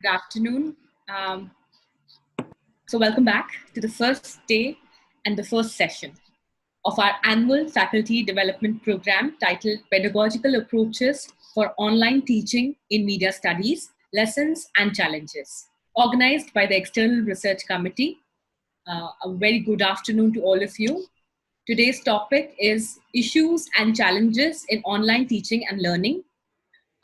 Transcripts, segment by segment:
Good afternoon. So welcome back to the first day and the first session of our annual faculty development program titled Pedagogical Approaches for Online Teaching in Media Studies, Lessons and Challenges, organized by the External Research Committee. A very good afternoon to all of you. Today's topic is issues and challenges in online teaching and learning.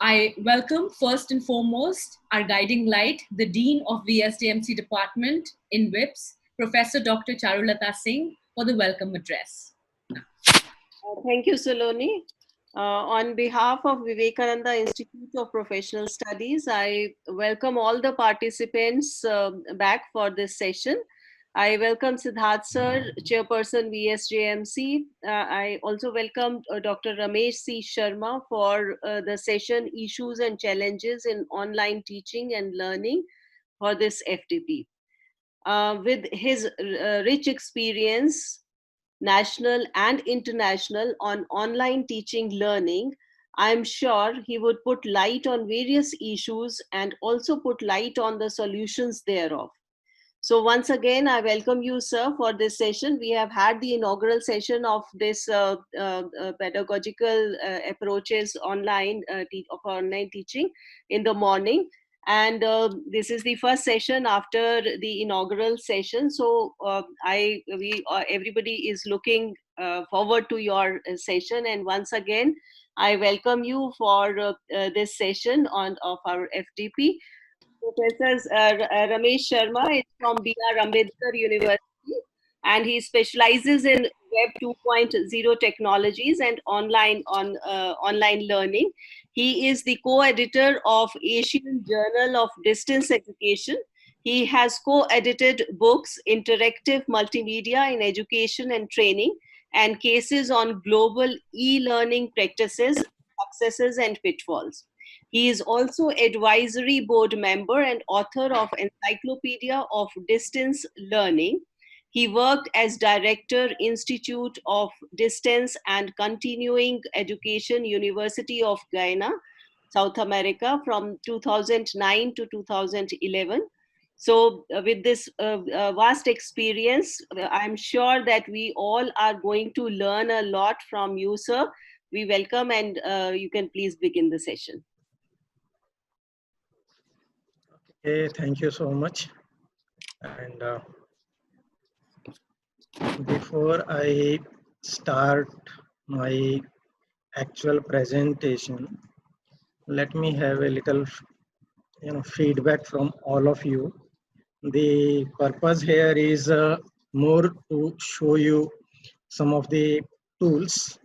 I welcome first and foremost our guiding light, the Dean of VSDMC Department in WIPS, Professor Dr. Charulata Singh, for the welcome address. Thank you, Saloni. On behalf of Vivekananda Institute of Professional Studies, I welcome all the participants back for this session. I welcome Siddharth Sir, Chairperson VSJMC. I also welcome Dr. Ramesh C. Sharma for the session Issues and Challenges in Online Teaching and Learning for this FTP. With his rich experience, national and international, on online teaching learning, I'm sure he would put light on various issues and also put light on the solutions thereof. So once again, I welcome you, sir, for this session. We have had the inaugural session of this pedagogical approaches online of online teaching in the morning. And this is the first session after the inaugural session. So everybody is looking forward to your session. And once again, I welcome you for this session of our FDP. Professor Ramesh Sharma is from B.R. Ambedkar University, and he specializes in Web 2.0 technologies and online learning. He is the co-editor of Asian Journal of Distance Education. He has co-edited books, Interactive Multimedia in Education and Training, and Cases on Global E-Learning Practices, Successes and Pitfalls. He is also advisory board member and author of Encyclopedia of Distance Learning. He worked as director, Institute of Distance and Continuing Education, University of Guyana, South America, from 2009 to 2011. So with this vast experience, I'm sure that we all are going to learn a lot from you, sir. We welcome, and you can please begin the session. Okay, thank you so much. And before I start my actual presentation, let me have a little feedback from all of you. The purpose here is more to show you some of the tools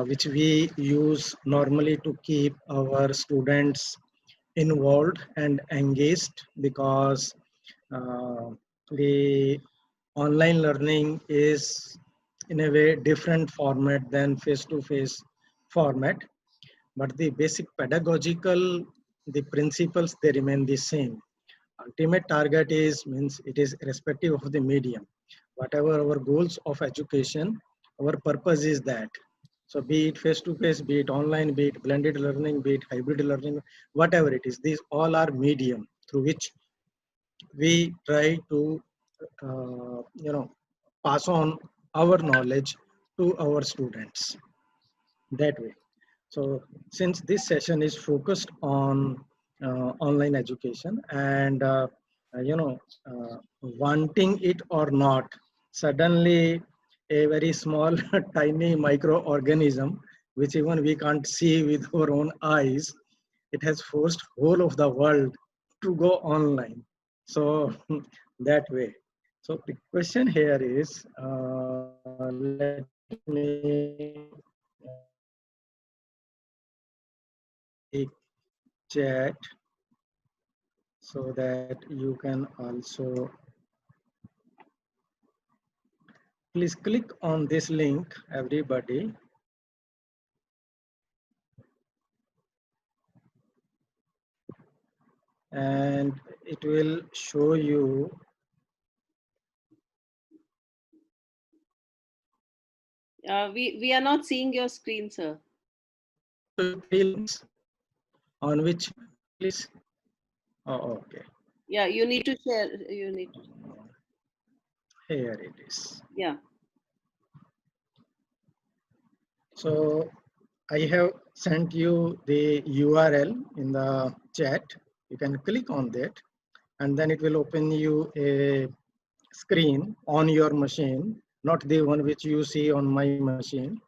which we use normally to keep our students involved and engaged, because the online learning is in a way different format than face-to-face format, but the basic pedagogical, the principles, they remain the same. Ultimate target means it is irrespective of the medium. Whatever our goals of education, our purpose is that. So be it face-to-face, be it online, be it blended learning, be it hybrid learning, whatever it is, these all are medium through which we try to pass on our knowledge to our students that way. So since this session is focused on online education, and wanting it or not, suddenly a very small tiny microorganism which even we can't see with our own eyes, it has forced whole of the world to go online. So that way. So the question here is, let me the chat so that you can also please click on this link, everybody. And it will show you we are not seeing your screen, sir. Three links on which please Oh, okay. Yeah, you need to share. You need to. Here it is. Yeah. So I have sent you the URL in the chat. You can click on that, and then it will open you a screen on your machine, not the one which you see on my machine.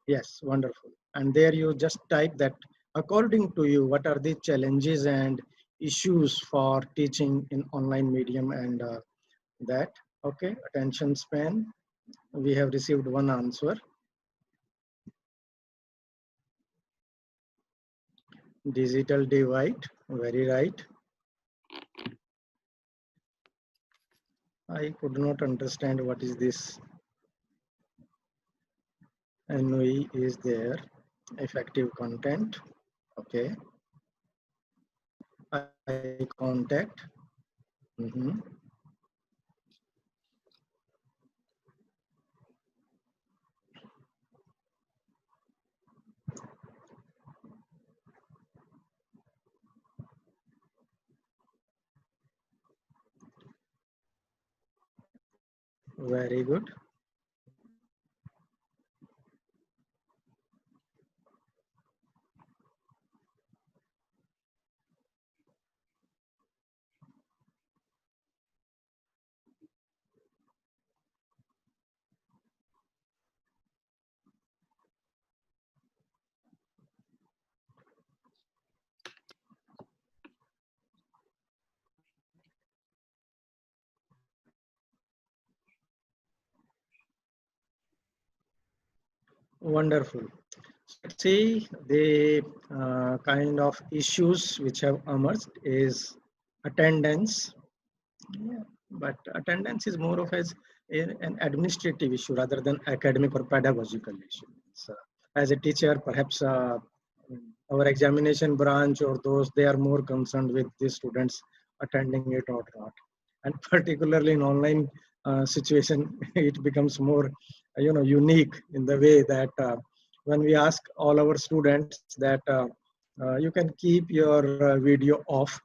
Yes, wonderful. And there you just type that according to you, what are the challenges and issues for teaching in online medium and that. Okay, attention span. We have received one answer. Digital divide, very right. I could not understand what is this. NOE is there. Effective content. Okay. Eye contact. Mhm. Very good. Wonderful. Let's see the kind of issues which have emerged is attendance. Yeah, but attendance is more of an administrative issue rather than academic or pedagogical issue. So, as a teacher, perhaps our examination branch or those, they are more concerned with the students attending it or not. And particularly in online situation, it becomes more, unique in the way that when we ask all our students that you can keep your video off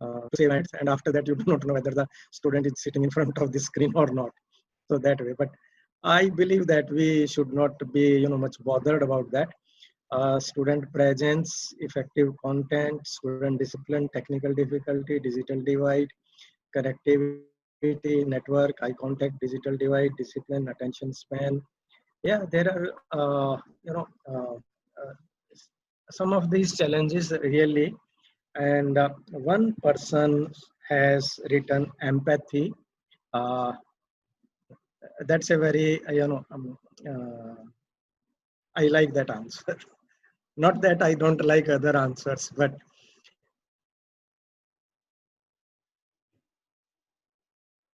to save minutes, and after that you do not know whether the student is sitting in front of the screen or not. So that way, but I believe that we should not be much bothered about that. Student presence, effective content, student discipline, technical difficulty, digital divide, connectivity, network, eye contact, digital divide, discipline, attention span. Yeah, there are uh, some of these challenges really. And one person has written empathy. Uh, that's a very I like that answer. Not that I don't like other answers, but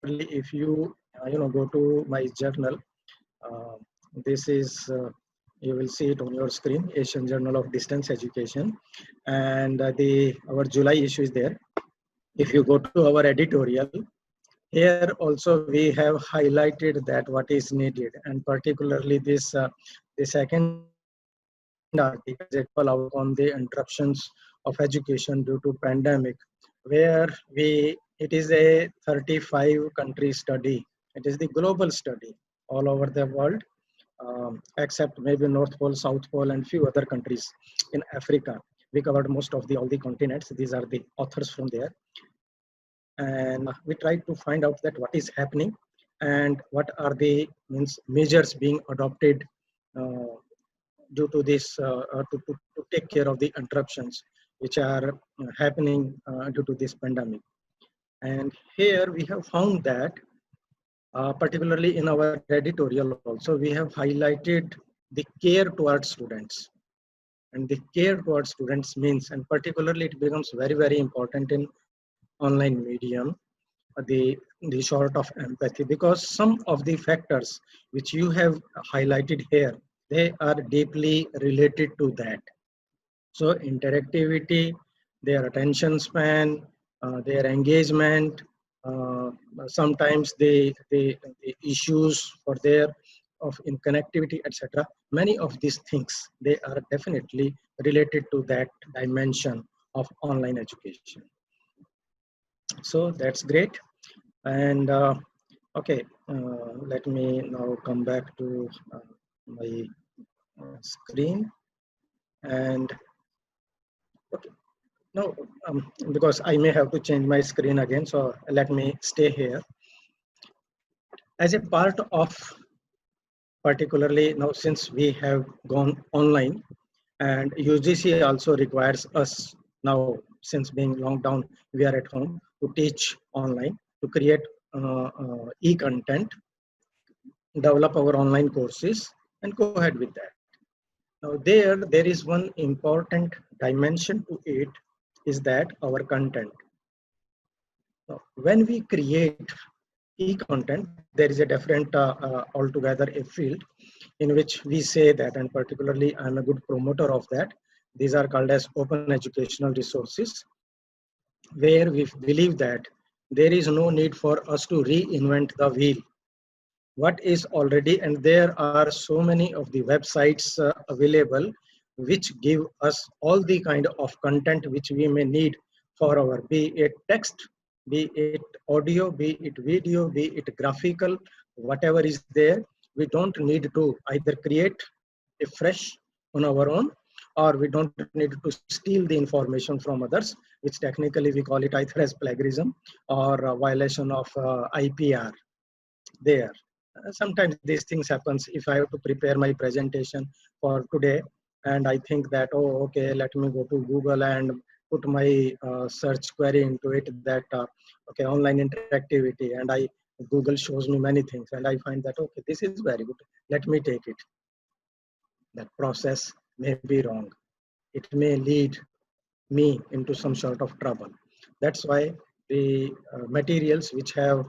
if you go to my journal, uh, this is you will see it on your screen, Asian Journal of Distance Education, and the our July issue is there. If you go to our editorial, here also we have highlighted that what is needed, and particularly this the second article is a call out on the interruptions of education due to pandemic, where it is a 35 country study. It is the global study all over the world, except maybe North Pole, South Pole, and few other countries in Africa. We covered most of the all the continents. These are the authors from there, and we tried to find out that what is happening and what are the measures being adopted uh, due to this to take care of the interruptions which are happening due to this pandemic. And here we have found that particularly in our editorial also, we have highlighted the care towards students. And the care towards students means, and particularly it becomes very, very important in online medium, the sort of empathy, because some of the factors which you have highlighted here, they are deeply related to that. So interactivity, their attention span, their engagement, uh, sometimes the issues for their of in connectivity, etc. Many of these things, they are definitely related to that dimension of online education. So that's great. And okay, let me now come back to my screen. And okay, no, because I may have to change my screen again, so let me stay here. As a part of, particularly now since we have gone online, and UGC also requires us now, since being locked down, we are at home, to teach online, to create e-content, develop our online courses, and go ahead with that. Now there is one important dimension to it, is that our content. Now, when we create e-content, there is a different altogether a field in which we say that, and particularly I'm a good promoter of that. These are called as open educational resources, where we believe that there is no need for us to reinvent the wheel. What is already, and there are so many of the websites available which give us all the kind of content which we may need for our, be it text, be it audio, be it video, be it graphical, whatever is there. We don't need to either create a fresh on our own, or we don't need to steal the information from others, which technically we call it either as plagiarism or a violation of IPR there. Sometimes these things happens. If I have to prepare my presentation for today, and I think that, oh, okay, let me go to Google and put my search query into it, that okay, online interactivity, and Google shows me many things, and I find that, okay, this is very good, let me take it. That process may be wrong. It may lead me into some sort of trouble. That's why the materials which have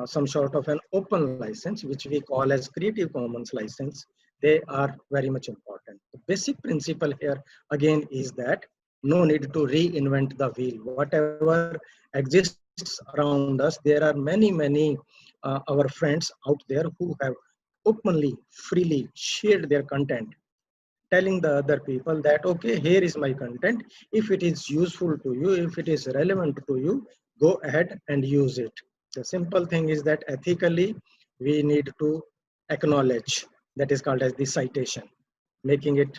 some sort of an open license, which we call as Creative Commons license, they are very much important. The basic principle here again is that no need to reinvent the wheel. Whatever exists around us, there are many our friends out there who have openly, freely shared their content, telling the other people that, okay, here is my content. If it is useful to you, if it is relevant to you, go ahead and use it. The simple thing is that ethically, we need to acknowledge, that is called as the citation, making it,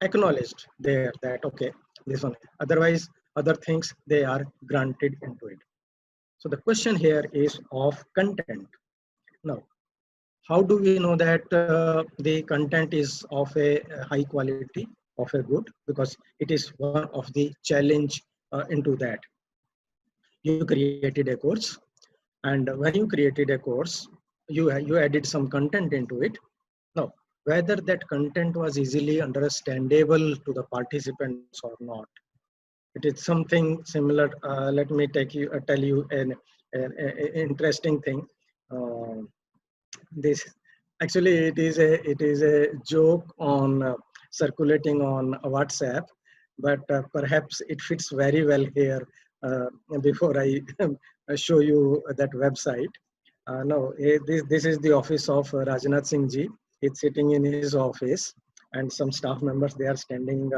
acknowledged there that, okay, this one. Otherwise, other things, they are granted into it. So the question here is of content. Now, how do we know that the content is of a high quality, of a good? Because it is one of the challenge into that. You created a course, and when you created a course, you added some content into it. Now, whether that content was easily understandable to the participants or not, it is something similar. Let me tell you an interesting thing. Uh, this actually, it is a joke on circulating on WhatsApp, but perhaps it fits very well here. uh, Before I show you that website, no, this is the office of Rajnath Singh ji. He's sitting in his office, and some staff members, they are standing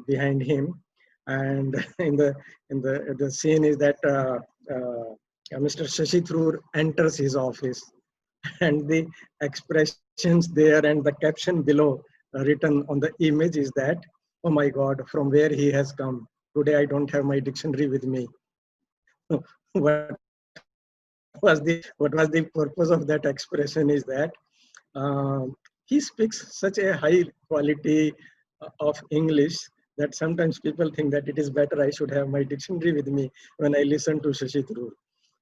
behind him. And in the scene is that Mr. Shashi Tharoor enters his office, and the expressions there and the caption below written on the image is that, oh my God, from where he has come. Today I don't have my dictionary with me. What was the purpose of that expression is that he speaks such a high quality of English that sometimes people think that it is better I should have my dictionary with me when I listen to Shashi Tharoor.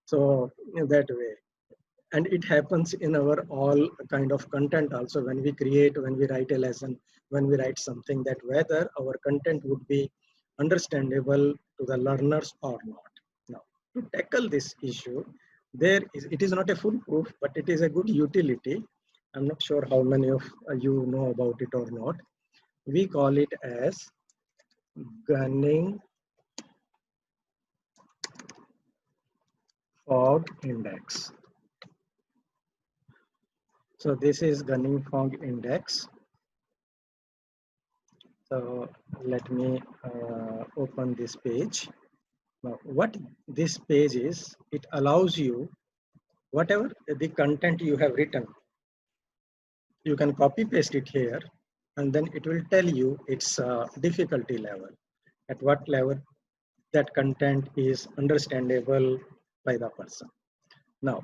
So in that way. And it happens in our all kind of content also, when we create, when we write a lesson, when we write something, that whether our content would be understandable to the learners or not. Now, to tackle this issue, it is not a foolproof, but it is a good utility. I'm not sure how many of you know about it or not. We call it as Gunning Fog Index. So this is Gunning Fog Index. So let me open this page. Now, what this page is, it allows you whatever the content you have written, you can copy paste it here, and then it will tell you its difficulty level, at what level that content is understandable by the person. Now,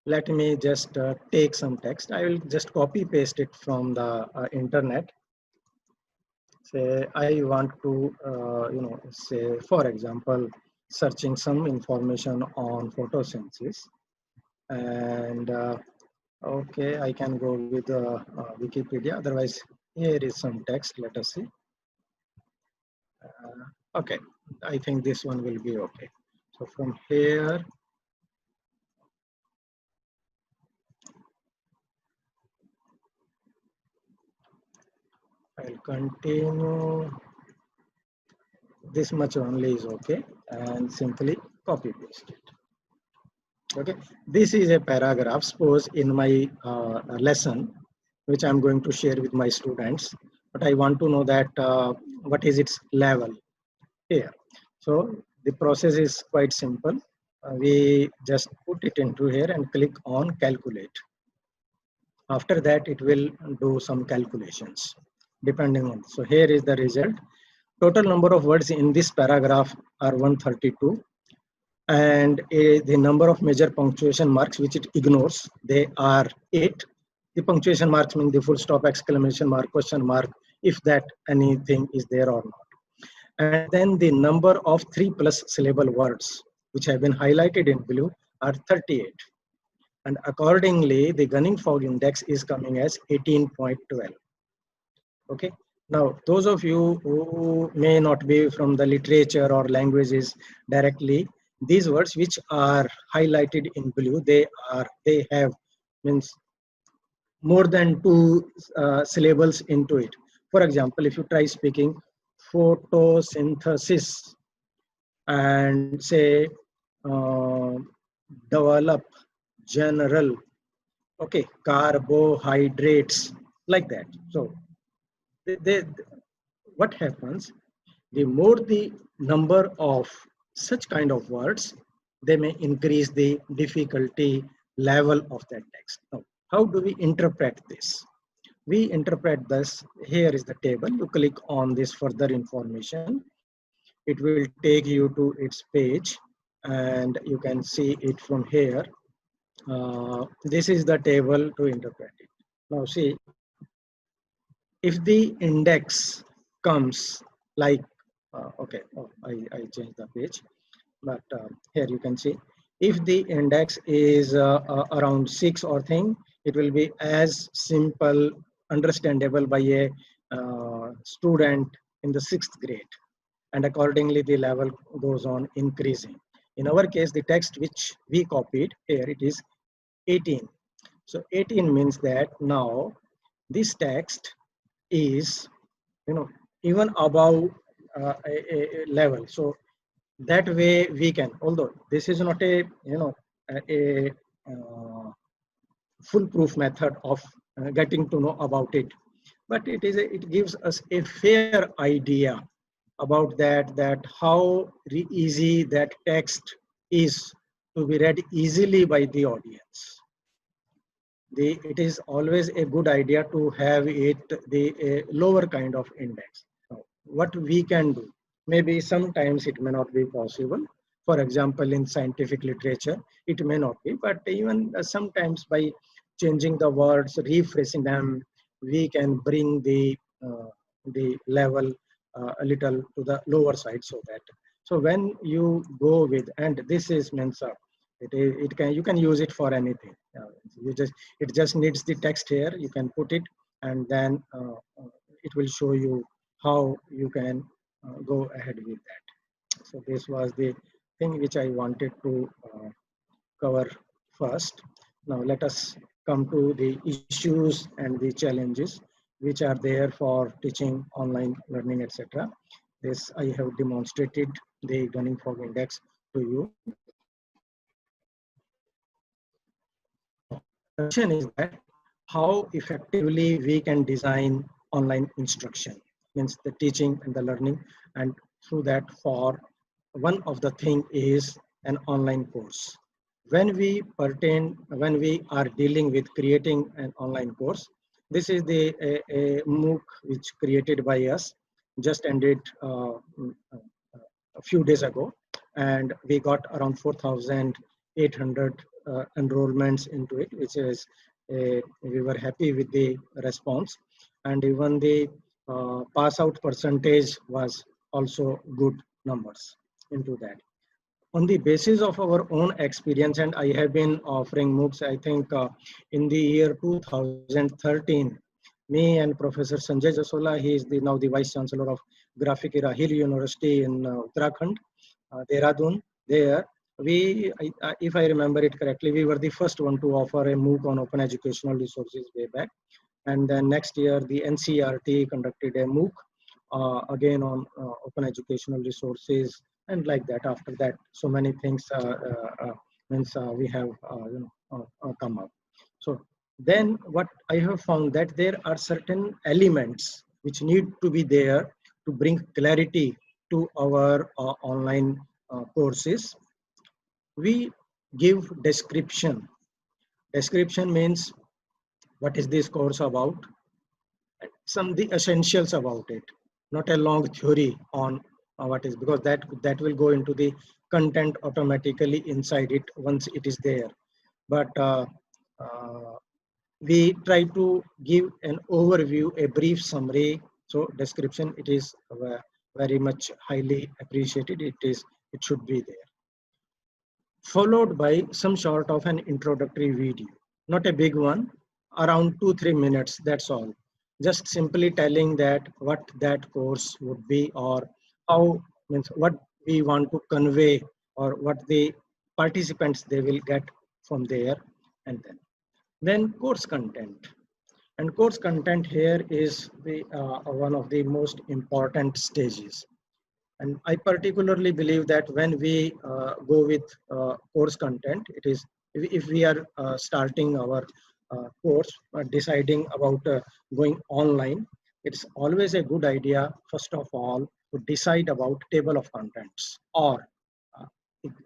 let me just take some text. I will just copy paste it from the internet. Say I want to, say for example, searching some information on photosynthesis, and okay, I can go with Wikipedia. Otherwise, here is some text. Let us see. Okay, I think this one will be okay. So from here, I'll continue. This much only is okay, and simply copy paste it. Okay, this is a paragraph. Suppose in my lesson, which I'm going to share with my students, but I want to know that what is its level here. So the process is quite simple. We just put it into here and click on calculate. After that, it will do some calculations depending on. So here is the result. Total number of words in this paragraph are 132, and the number of major punctuation marks which it ignores, they are 8. The punctuation marks mean the full stop, exclamation mark, question mark, if that anything is there or not. And then the number of 3+ syllable words which have been highlighted in blue are 38. And accordingly, the Gunning Fog Index is coming as 18.12. Okay. Now, those of you who may not be from the literature or languages directly, these words which are highlighted in blue, they have means more than 2 syllables into it. For example, if you try speaking photosynthesis and say uh, develop, general, okay, carbohydrates, like that. So what happens, the more the number of such kind of words, they may increase the difficulty level of that text. Now, how do we interpret this? We interpret this, here is the table. You click on this further information. It will take you to its page, and you can see it from here. This is the table to interpret it. Now see, if the index comes like, okay, I changed the page, but here you can see, if the index is around 6 or thing, it will be as simple, understandable by a student in the 6th grade. And accordingly, the level goes on increasing. In our case, the text which we copied, here it is 18. So 18 means that now this text is, even above a level. So that way we can, although this is not a, a foolproof method of getting to know about it, but it gives us a fair idea about that how easy that text is to be read easily by the audience. It is always a good idea to have it a lower kind of index. Now, what we can do, maybe sometimes it may not be possible. For example, in scientific literature, it may not be, but even sometimes by changing the words, rephrasing them, we can bring the level a little to the lower side, so when you go with, and this is Mensa, you can use it for anything. It just needs the text here. You can put it, and then it will show you how you can go ahead with that. So this was the thing which I wanted to cover first. Now let us come to the issues and the challenges which are there for teaching online learning, etc. This I have demonstrated the Gunning Fog Index to you. The question is that how effectively we can design online instruction. means the teaching and the learning, and through that for one of the thing is an online course. When we are dealing with creating an online course, this is a MOOC which created by us, just ended a few days ago, and we got around 4,800 enrollments into it, which is we were happy with the response, and even the pass out percentage was also good numbers into that. On the basis of our own experience, and I have been offering MOOCs, I think in the year 2013, me and Professor Sanjay Jasola, he is now the Vice Chancellor of Graphic Era Hill University in Uttarakhand, Dehradun. There, if I remember it correctly, we were the first one to offer a MOOC on open educational resources way back. And then next year, the NCERT conducted a MOOC again on open educational resources, and like that. After that, so many things means we have come up. So then, what I have found that there are certain elements which need to be there to bring clarity to our online courses. We give description. Description means what is this course about, some the essentials about it, not a long theory on what is, because that will go into the content automatically inside it once it is there. But we try to give an overview, a brief summary. So description, it is very much highly appreciated. It should be there, followed by some sort of an introductory video, not a big one, around 2-3 minutes, that's all. Just simply telling that what that course would be, or how, means what we want to convey, or what the participants they will get from there. And then course content. And course content here is the one of the most important stages. And I particularly believe that when we go with course content, it is, if we are starting our course, deciding about going online, it's always a good idea, first of all, to decide about table of contents, or uh,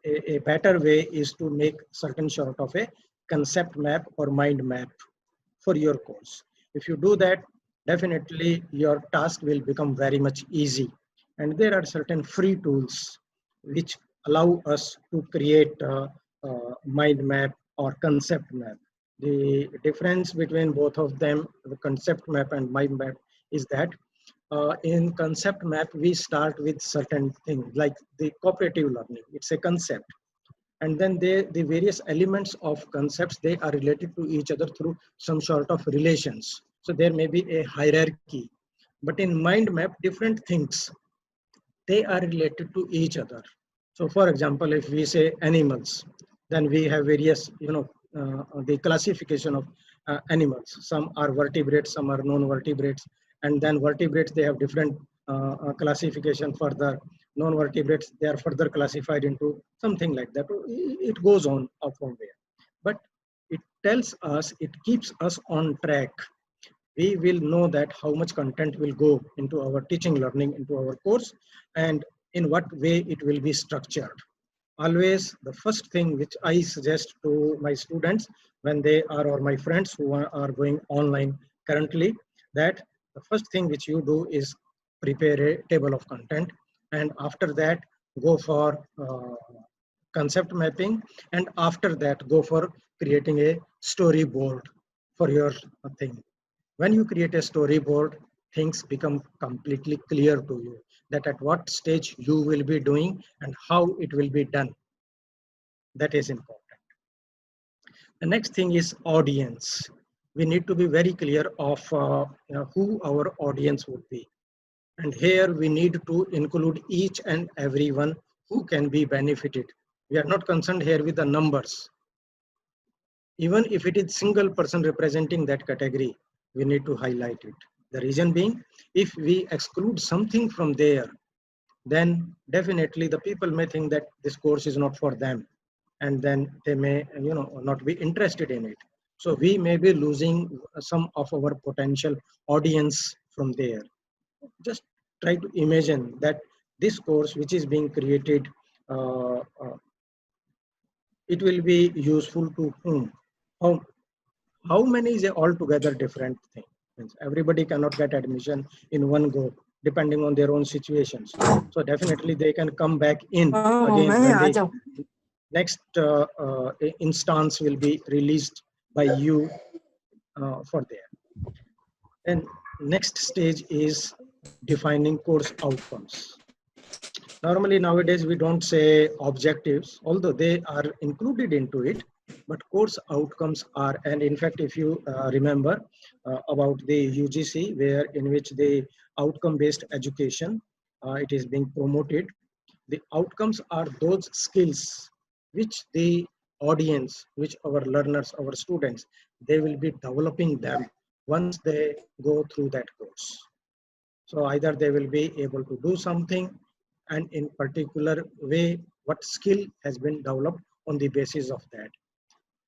a better way is to make certain sort of a concept map or mind map for your course. If you do that, definitely your task will become very much easy. And there are certain free tools which allow us to create a mind map or concept map. The difference between both of them, the concept map and mind map, is that in concept map, we start with certain things like the cooperative learning. It's a concept. And then the various elements of concepts, they are related to each other through some sort of relations. So there may be a hierarchy. But in mind map, different things, they are related to each other. So for example, if we say animals, then we have various, the classification of animals. Some are vertebrates, some are non-vertebrates. And then vertebrates, they have different classification further. Non-vertebrates, they are further classified into something like that. It goes on from there. But it tells us, it keeps us on track. We will know that how much content will go into our teaching learning, into our course, and in what way it will be structured. Always the first thing which I suggest to my students when they are, or my friends who are going online currently, that the first thing which you do is prepare a table of content, and after that go for concept mapping, and after that go for creating a storyboard for your thing. When you create a storyboard, things become completely clear to you, that at what stage you will be doing and how it will be done. That is important. The next thing is audience. We need to be very clear of who our audience would be. And here we need to include each and everyone who can be benefited. We are not concerned here with the numbers. Even if it is single person representing that category, we need to highlight it. The reason being, if we exclude something from there, then definitely the people may think that this course is not for them, and then they may not be interested in it. So we may be losing some of our potential audience from there. just try to imagine that this course which is being created, uh, uh, it will be useful to whom? How, how many is a altogether different thing. Means everybody cannot get admission in one go, depending on their own situations. So definitely they can come back in again when the next instance will be released by you for there. Then next stage is defining course outcomes. Normally nowadays we don't say objectives, although they are included into it, but course outcomes are, and in fact, if you remember about the UGC, where in which the outcome-based education, it is being promoted, the outcomes are those skills which the audience, which our learners, our students, they will be developing them once they go through that course. So either they will be able to do something, and in particular way, what skill has been developed on the basis of that.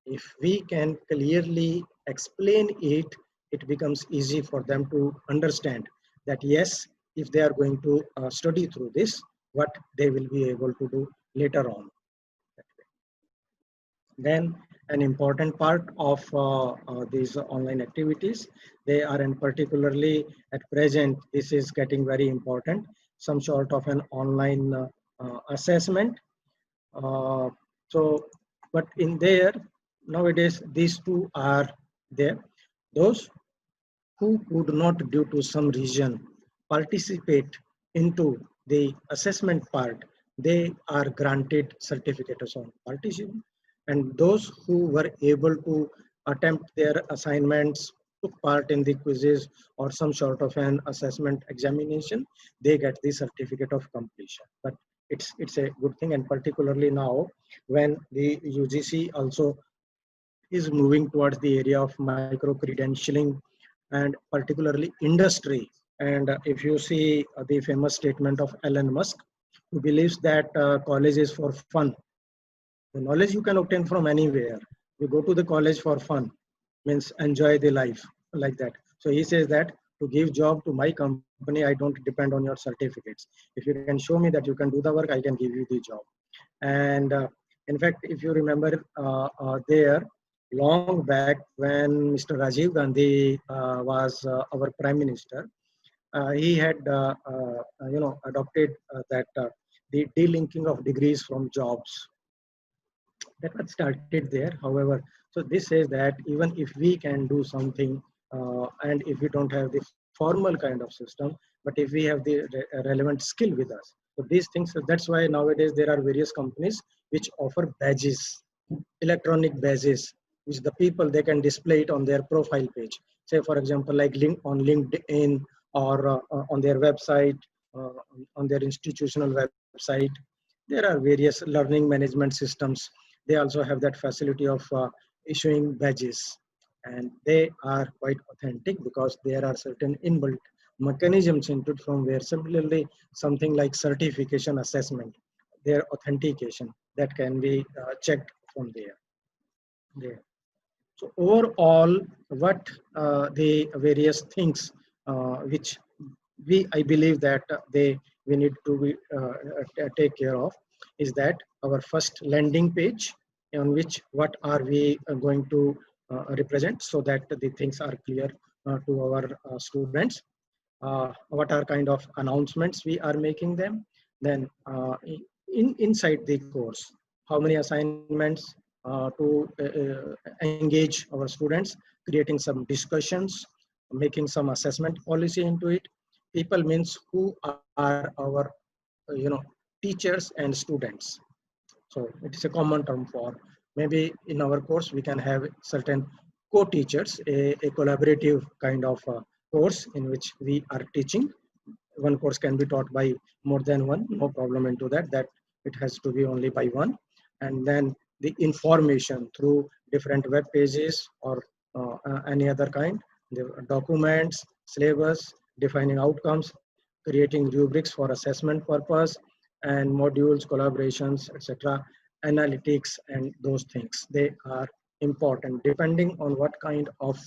If we can clearly explain it, it becomes easy for them to understand that yes, if they are going to study through this, what they will be able to do later on. Then an important part of these online activities, they are, and particularly at present, this is getting very important, some sort of an online assessment. Uh, so, but in there, nowadays, these two are there. Those who could not, due to some reason, participate into the assessment part, they are granted certificates on participation. And those who were able to attempt their assignments, took part in the quizzes or some sort of an assessment examination, they get the certificate of completion. But it's a good thing, and particularly now when the UGC also is moving towards the area of micro credentialing and particularly industry. And if you see the famous statement of Elon Musk, who believes that college is for fun. The knowledge you can obtain from anywhere. You go to the college for fun, means enjoy the life like that. So he says that to give job to my company, I don't depend on your certificates. If you can show me that you can do the work, I can give you the job. And in fact, if you remember there, long back when Mr. Rajiv Gandhi was our prime minister, he had adopted that the delinking of degrees from jobs. That was started there. However, so this says that even if we can do something, and if we don't have the formal kind of system, but if we have the relevant skill with us, so these things. So that's why nowadays there are various companies which offer badges, electronic badges, which the people they can display it on their profile page. Say for example, like on LinkedIn or on their website, on their institutional website. There are various learning management systems. They also have that facility of issuing badges, and they are quite authentic because there are certain inbuilt mechanisms into it, from where similarly something like certification assessment, their authentication, that can be checked from there. So overall, what the various things which I believe that we need to take care of is that our first landing page, on which what are we going to represent, so that the things are clear to our students. What are kind of announcements we are making them. Then inside the course, how many assignments to engage our students, creating some discussions, making some assessment policy into it. People means who are our teachers and students. So it is a common term for, maybe in our course we can have certain co-teachers, a collaborative kind of course in which we are teaching. One course can be taught by more than one, no problem into that it has to be only by one. And then the information through different web pages or any other kind, the documents, syllabus, defining outcomes, creating rubrics for assessment purpose, and modules, collaborations, etc., analytics, and those things. They are important. Depending on what kind of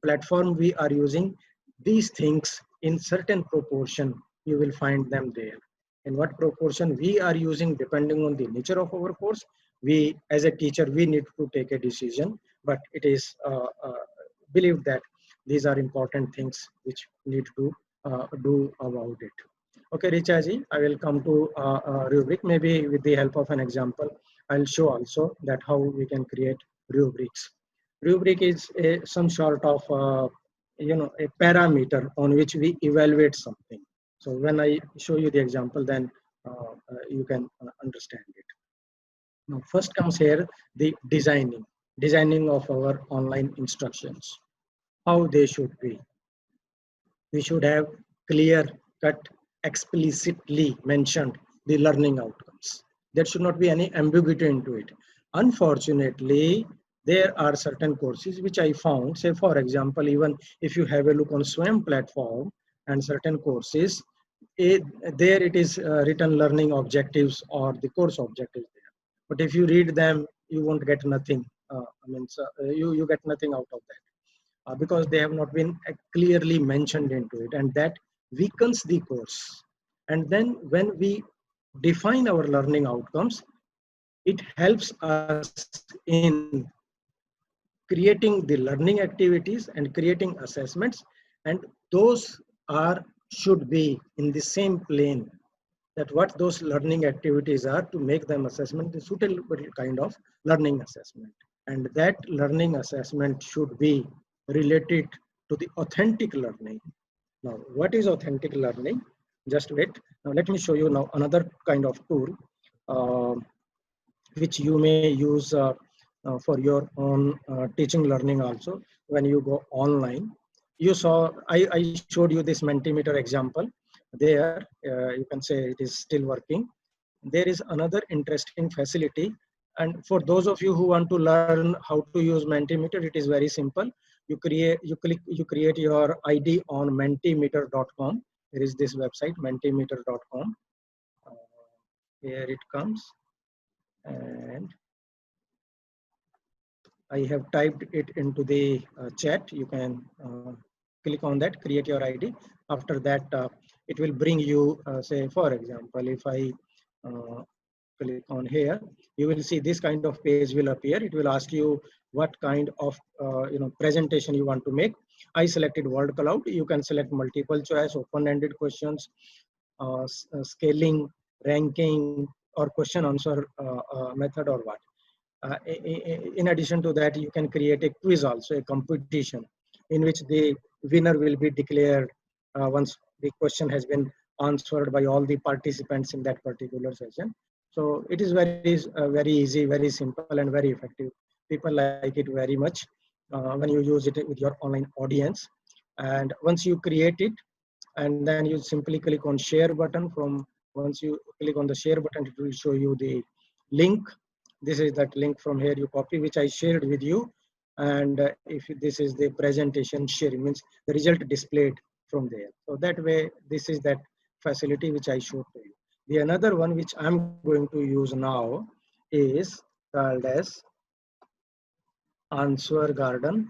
platform we are using, these things in certain proportion you will find them there. In what proportion we are using depending on the nature of our course, we as a teacher we need to take a decision, but it is believed that these are important things which need to do about it. Okay, Richa I will come to rubric. Maybe with the help of an example, I'll show also that how we can create rubrics. Rubric is some sort of a parameter on which we evaluate something. So when I show you the example, then you can understand it. Now, first comes here the designing of our online instructions, how they should be. We should have clear cut, explicitly mentioned the learning outcomes. There should not be any ambiguity into it. Unfortunately, there are certain courses which I found, say for example, even if you have a look on SWAYAM platform and certain courses, there it is written learning objectives or the course objectives there. But if you read them, you won't get nothing. You get nothing out of that because they have not been clearly mentioned into it, and that weakens the course. And then when we define our learning outcomes, it helps us in creating the learning activities and creating assessments, and those are should be in the same plane that what those learning activities are to make them assessment the suitable kind of learning assessment, and that learning assessment should be related to the authentic learning. Now what is authentic learning? Just wait. Now let me show you now another kind of tool uh, which you may use for your own teaching learning also. When you go online, you saw I showed you this Mentimeter example there. You can say it is still working. There is another interesting facility, and for those of you who want to learn how to use Mentimeter, it is very simple. You create your ID on mentimeter.com. There is this website mentimeter.com. Here it comes, and I have typed it into the chat. You can click on that, create your ID. After that, it will bring you, say, for example, if I click on here, you will see this kind of page will appear. It will ask you what kind of presentation you want to make. I selected word cloud. You can select multiple choice, open-ended questions, scaling, ranking, or question answer method or what. In addition to that, you can create a quiz also, a competition in which the winner will be declared once the question has been answered by all the participants in that particular session. So it is very easy, very simple, and very effective. People like it very much when you use it with your online audience. And once you create it, and then you simply click on share button. Once you click on the share button, it will show you the link. This is that link from here you copy, which I shared with you. And if this is the presentation sharing, means the result displayed from there. So that way, this is that facility which I showed to you. The another one which I'm going to use now is called as Answer Garden.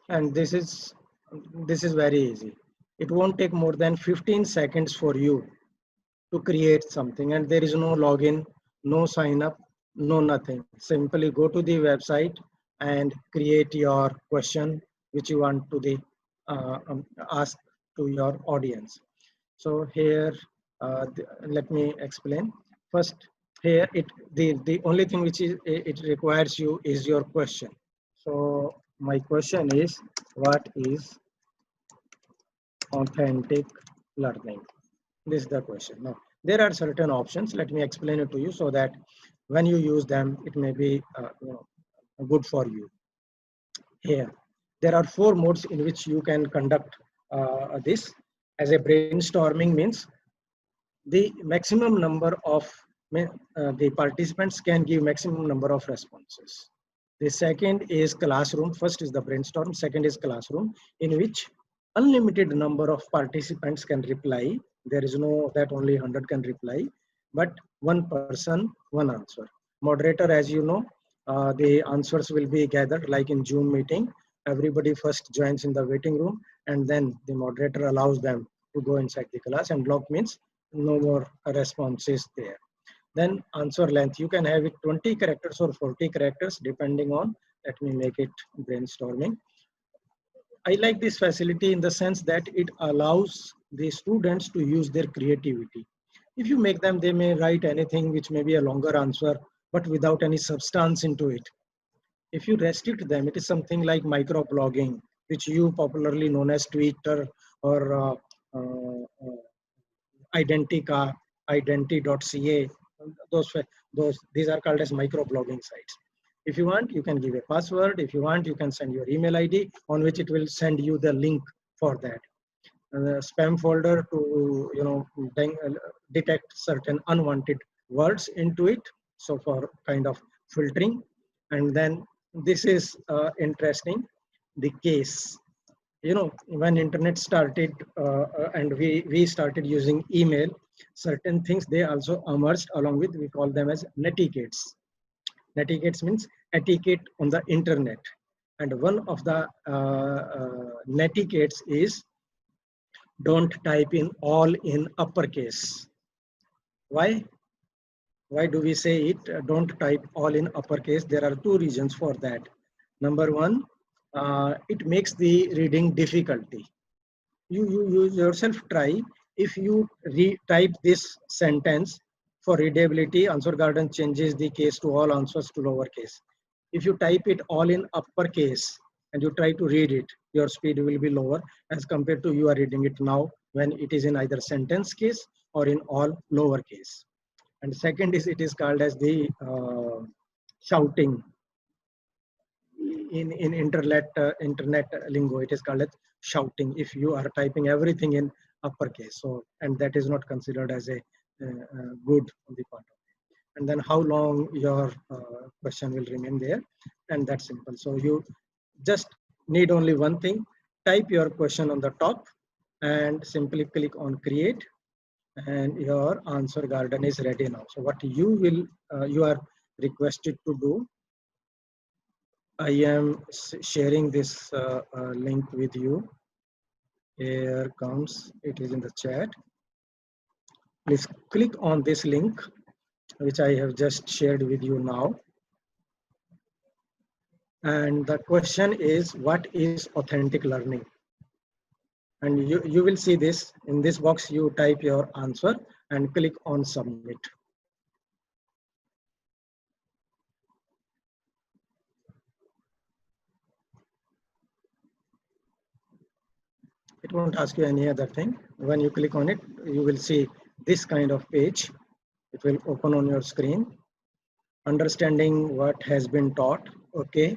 And this is very easy. It won't take more than 15 seconds for you to create something, and there is no login, no sign up, no nothing. Simply go to the website and create your question which you want to ask to your audience. So here, let me explain. First, here the only thing which it requires you is your question. So my question is, what is authentic learning? This is the question. Now, there are certain options. Let me explain it to you so that when you use them, it may be good for you. Here, there are 4 modes in which you can conduct this. As a brainstorming means the maximum number of the participants can give maximum number of responses. The second is classroom. First is the brainstorm. Second is classroom, in which unlimited number of participants can reply. There is no that only 100 can reply, but one person, one answer. Moderator, as you know, the answers will be gathered like in Zoom meeting. everybody first joins in the waiting room, and then the moderator allows them to go inside the class, and block means no more responses there. Then answer length, you can have it 20 characters or 40 characters depending on, let me make it brainstorming. I like this facility in the sense that it allows the students to use their creativity. If you make them, they may write anything which may be a longer answer, but without any substance into it. If you restrict them, it is something like microblogging, which you popularly known as Twitter or Identica, Identi.ca. These are called as microblogging sites. If you want, you can give a password. If you want, you can send your email ID on which it will send you the link for that. Spam folder to detect certain unwanted words into it. So for kind of filtering, and then this is interesting. The case, when internet started and we started using email, certain things they also emerged along with, we call them as netiquettes. Netiquettes means etiquette on the internet, and one of the netiquettes is don't type in all in uppercase. Why do we say it? Don't type all in uppercase. There are two reasons for that. Number one, it makes the reading difficulty. You yourself try. If you type this sentence for readability, Answer Garden changes the case to all answers to lowercase. If you type it all in uppercase and you try to read it, your speed will be lower as compared to you are reading it now when it is in either sentence case or in all lowercase. And second is, it is called as the shouting. In internet lingo, it is called as shouting if you are typing everything in uppercase. So, and that is not considered as a good on the part of it. And then how long your question will remain there, and that's simple. So you just need only one thing: type your question on the top and simply click on create, and your Answer Garden is ready now. So what you are requested to do, I am sharing this link with you. Here comes, it is in the chat. Please click on this link, which I have just shared with you now. And the question is, what is authentic learning? And you will see this. In this box, you type your answer and click on submit. It won't ask you any other thing. When you click on it, you will see this kind of page. It will open on your screen. Understanding what has been taught. Okay.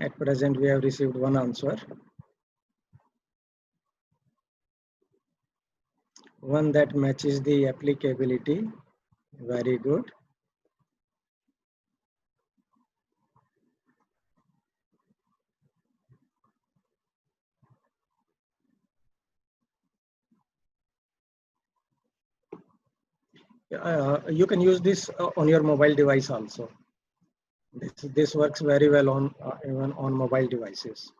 At present, we have received one answer. One that matches the applicability. Very good. You can use this on your mobile device also. This works very well on even on mobile devices.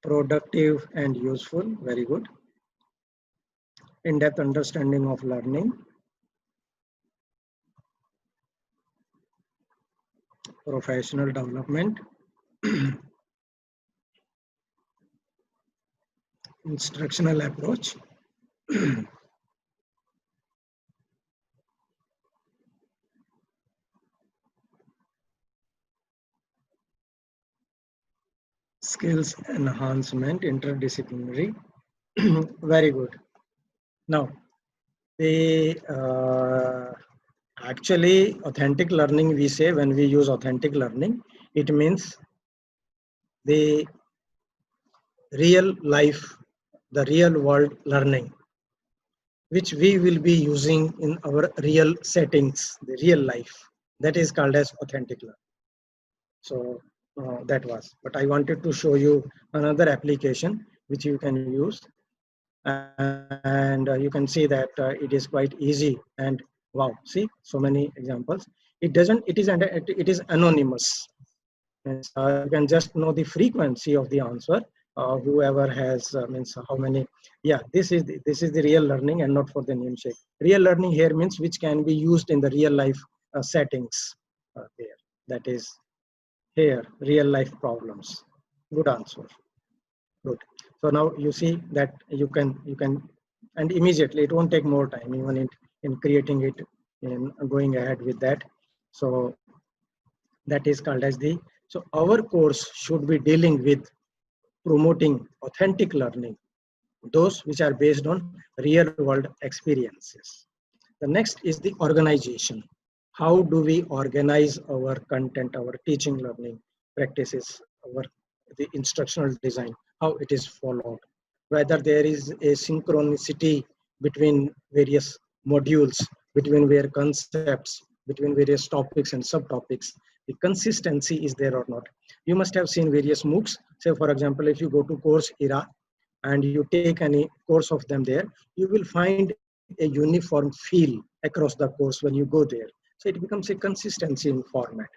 Productive and useful, very good. In-depth understanding of learning. Professional development. Instructional approach. Skills enhancement, interdisciplinary. Very good. Now, the actually authentic learning, we say when we use authentic learning, it means the real life, the real world learning, which we will be using in our real settings, the real life. That is called as authentic learning. So that was, but I wanted to show you another application which you can use. and you can see that it is quite easy. And wow, see so many examples. It is anonymous. Means you can just know the frequency of the answer. Whoever has means how many. Yeah, this is the real learning and not for the namesake. Real learning here means which can be used in the real life settings. There, that is here real life problems. Good answer. Good. So now you see that you can, and immediately it won't take more time even in creating it, in going ahead with that. So that is called as the, so our course should be dealing with promoting authentic learning, those which are based on real world experiences. The next is the organization. How do we organize our content, our teaching learning practices, our the instructional design, how it is followed, whether there is a synchronicity between various modules, between various concepts, between various topics and subtopics, the consistency is there or not. You must have seen various MOOCs. Say for example, if you go to Course Era and you take any course of them there, you will find a uniform feel across the course when you go there. So it becomes a consistency in format,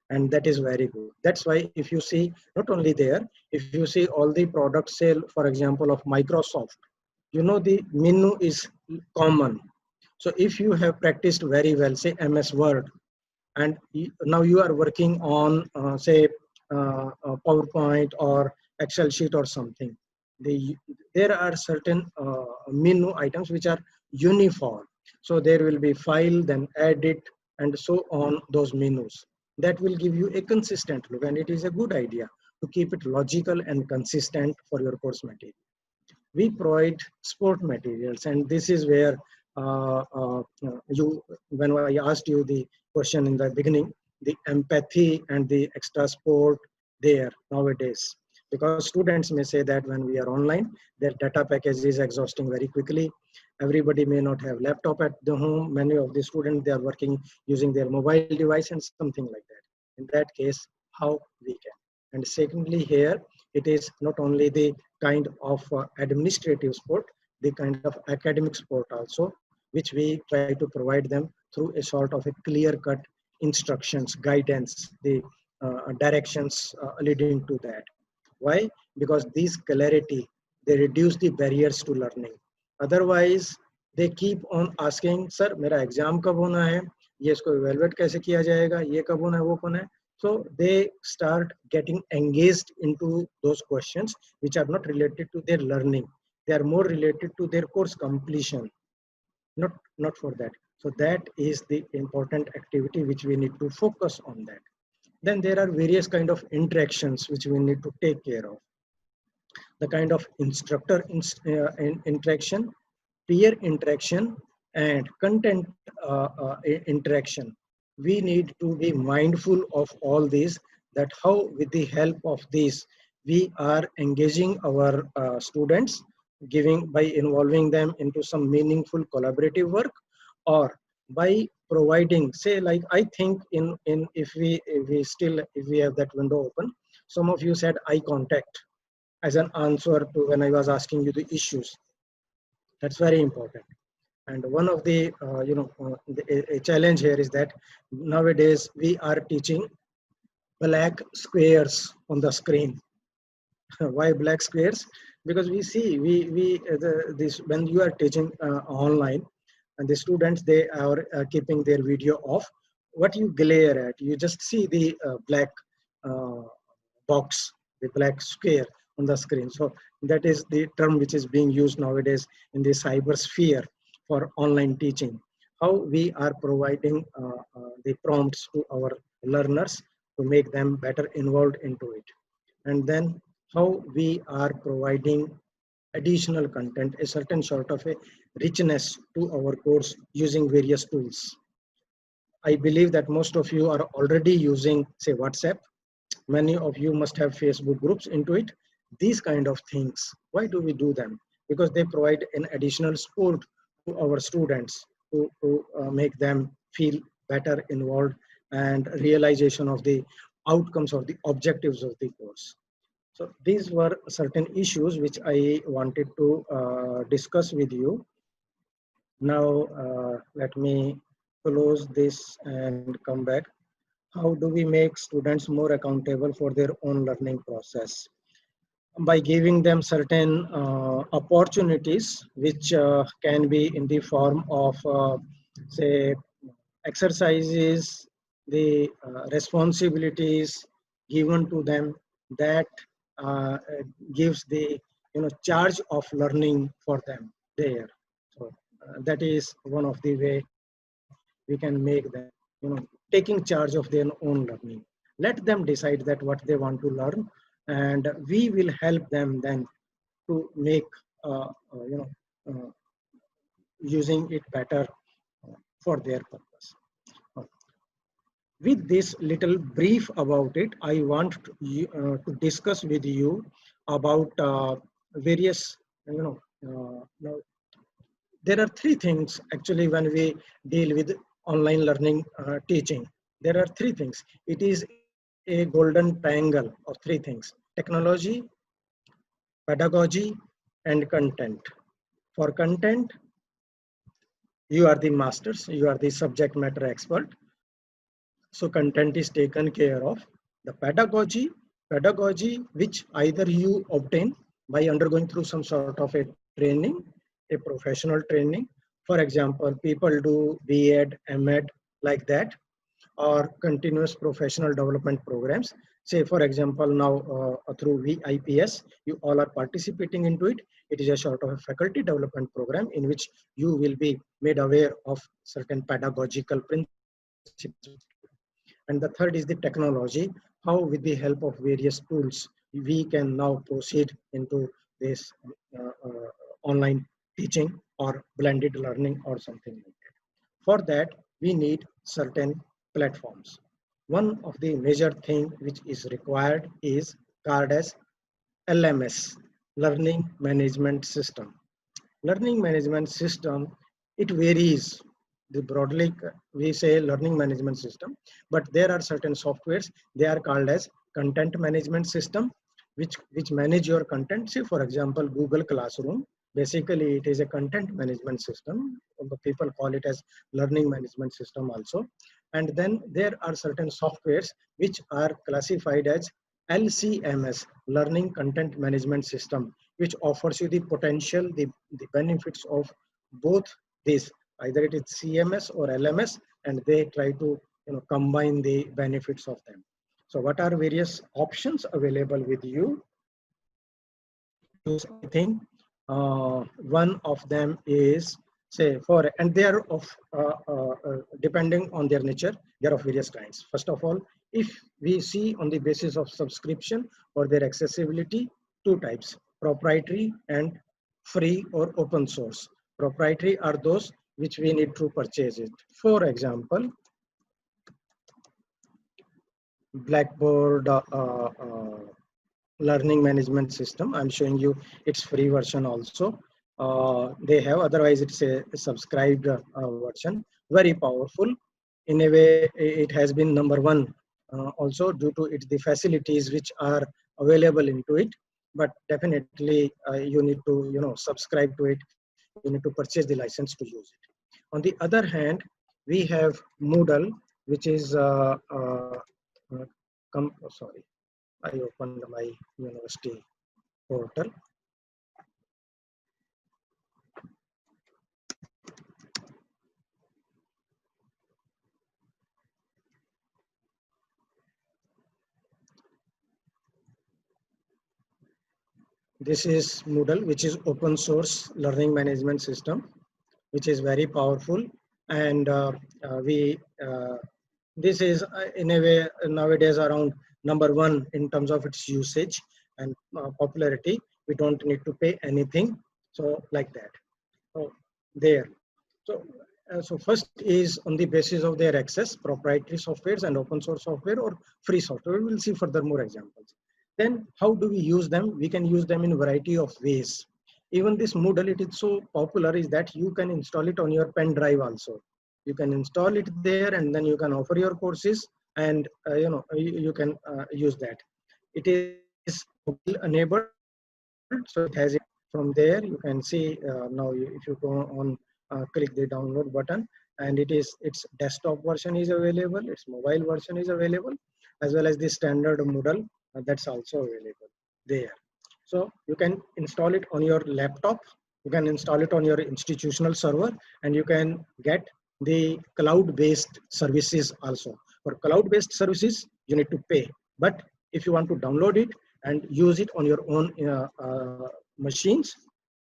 and that is very good. That's why if you see, not only there, if you see all the product sale, for example, of Microsoft, you know the menu is common. So if you have practiced very well, say MS Word, and now you are working on say PowerPoint or Excel sheet or something, the, there are certain menu items which are uniform. So there will be file, then edit, and so on, those menus. That will give you a consistent look, and it is a good idea to keep it logical and consistent for your course material. We provide sport materials, and this is where you, when I asked you the question in the beginning, the empathy and the extra sport there nowadays, because students may say that when we are online, their data package is exhausting very quickly. Everybody may not have laptop at the home. Many of the students, they are working using their mobile device and something like that. In that case, how we can. And secondly, here it is not only the kind of administrative support, the kind of academic support also, which we try to provide them through a sort of a clear-cut instructions, guidance, the directions leading to that. Why? Because these clarity, they reduce the barriers to learning. Otherwise, they keep on asking, sir, मेरा exam कब होना है? ये इसको evaluate कैसे किया जाएगा? ये कब होना है? वो कौन है? So they start getting engaged into those questions which are not related to their learning. They are more related to their course completion, not for that. So that is the important activity which we need to focus on that. Then there are various kind of interactions which we need to take care of. The kind of instructor interaction, peer interaction, and content interaction. We need to be mindful of all these, that how with the help of these we are engaging our students, giving by involving them into some meaningful collaborative work, or by providing, say like I think in if we have that window open, some of you said eye contact as an answer to when I was asking you the issues. That's very important. And one of the, a challenge here is that nowadays we are teaching black squares on the screen. Why black squares? Because we see, this when you are teaching online, and the students, they are keeping their video off, what you glare at, you just see the black uh, box, the black square on the screen. So that is the term which is being used nowadays in the cyber sphere for online teaching. How we are providing the prompts to our learners to make them better involved into it. And then how we are providing additional content, a certain sort of a richness to our course using various tools. I believe that most of you are already using, say, WhatsApp. Many of you must have Facebook groups into it. These kind of things, why do we do them? Because they provide an additional support to our students to make them feel better involved and realization of the outcomes of the objectives of the course. So these were certain issues which I wanted to discuss with you. Now let me close this and come back. How do we make students more accountable for their own learning process? By giving them certain opportunities, which can be in the form of, say, exercises, the responsibilities given to them that uh, gives the charge of learning for them there. So that is one of the way we can make them taking charge of their own learning. Let them decide that what they want to learn, and we will help them then to make uh, using it better for their purpose. With this little brief about it, I want to discuss with you about various, now there are three things actually when we deal with online learning teaching. There are three things. It is a golden triangle of three things: technology, pedagogy, and content. For content, you are the masters, you are the subject matter expert. So content is taken care of. The pedagogy which either you obtain by undergoing through some sort of a training, a professional training. For example, people do B.Ed, M.Ed like that, or continuous professional development programs. Say, for example, now through VIPS, you all are participating into it. It is a sort of a faculty development program in which you will be made aware of certain pedagogical principles. And the third is the technology, how with the help of various tools, we can now proceed into this online teaching or blended learning or something like that. For that, we need certain platforms. One of the major thing which is required is called as LMS, Learning Management System. Learning management system, it varies. The broadly we say learning management system, but there are certain softwares, they are called as content management system, which manage your content. Say, for example, Google Classroom, basically it is a content management system. People call it as learning management system also. And then there are certain softwares which are classified as LCMS, learning content management system, which offers you the potential, the benefits of both these. Either it is CMS or LMS, and they try to combine the benefits of them. So what are various options available with you? Use, I think one of them is, say, for, and they are of depending on their nature, they are of various kinds. First of all, if we see on the basis of subscription or their accessibility, two types: proprietary and free or open source. Proprietary are those which we need to purchase it. For example, Blackboard learning management system. I'm showing you its free version also. They have, otherwise it's a subscribed version, very powerful. In a way, it has been number one also due to its the facilities which are available into it. But definitely you need to subscribe to it. You need to purchase the license to use it. On the other hand, we have Moodle, which is sorry, I opened my university portal. This is Moodle, which is open source learning management system, which is very powerful. And this is in a way nowadays around number one in terms of its usage and popularity. We don't need to pay anything. So like that. So there. So, so first is on the basis of their access, proprietary softwares and open source software or free software. We'll see further more examples. Then how do we use them? We can use them in a variety of ways. Even this Moodle, it is so popular is that you can install it on your pen drive also. You can install it there and then you can offer your courses and you can use that. It is enabled, so it has it from there. You can see now if you go on click the download button, and its desktop version is available, its mobile version is available, as well as the standard Moodle that's also available there. So you can install it on your laptop, you can install it on your institutional server, and you can get the cloud-based services also. For cloud-based services, you need to pay. But if you want to download it and use it on your own machines,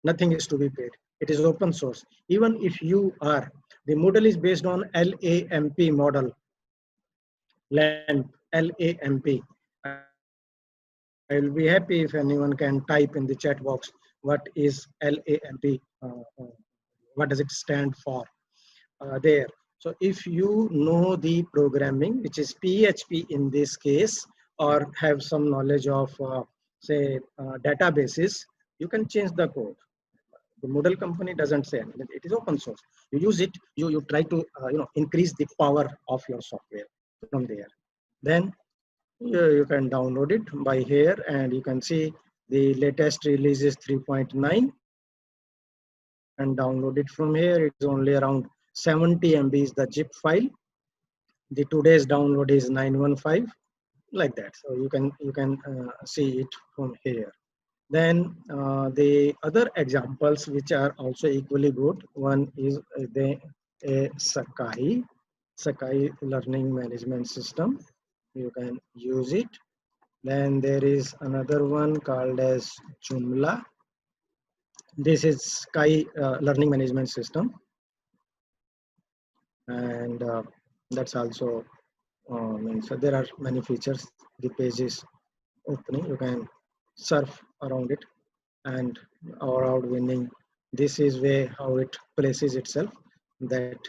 nothing is to be paid. It is open source. Even if you are, the Moodle is based on LAMP model, LAMP. I will be happy if anyone can type in the chat box what is LAMP, what does it stand for there. So if you know the programming, which is PHP in this case, or have some knowledge of say databases, you can change the code. The Moodle company doesn't say anything. It is open source. You use it, you try to increase the power of your software from there. Then you can download it by here, and you can see the latest release is 3.9, and download it from here. It's only around 70 MB is the zip file. The today's download is 915, like that. So you can see it from here. Then the other examples which are also equally good, one is Sakai learning management system. You can use it. Then there is another one called as Joomla. This is Sky learning management system, and that's also so there are many features. The page is opening. You can surf around it and award winning. This is how it places itself. That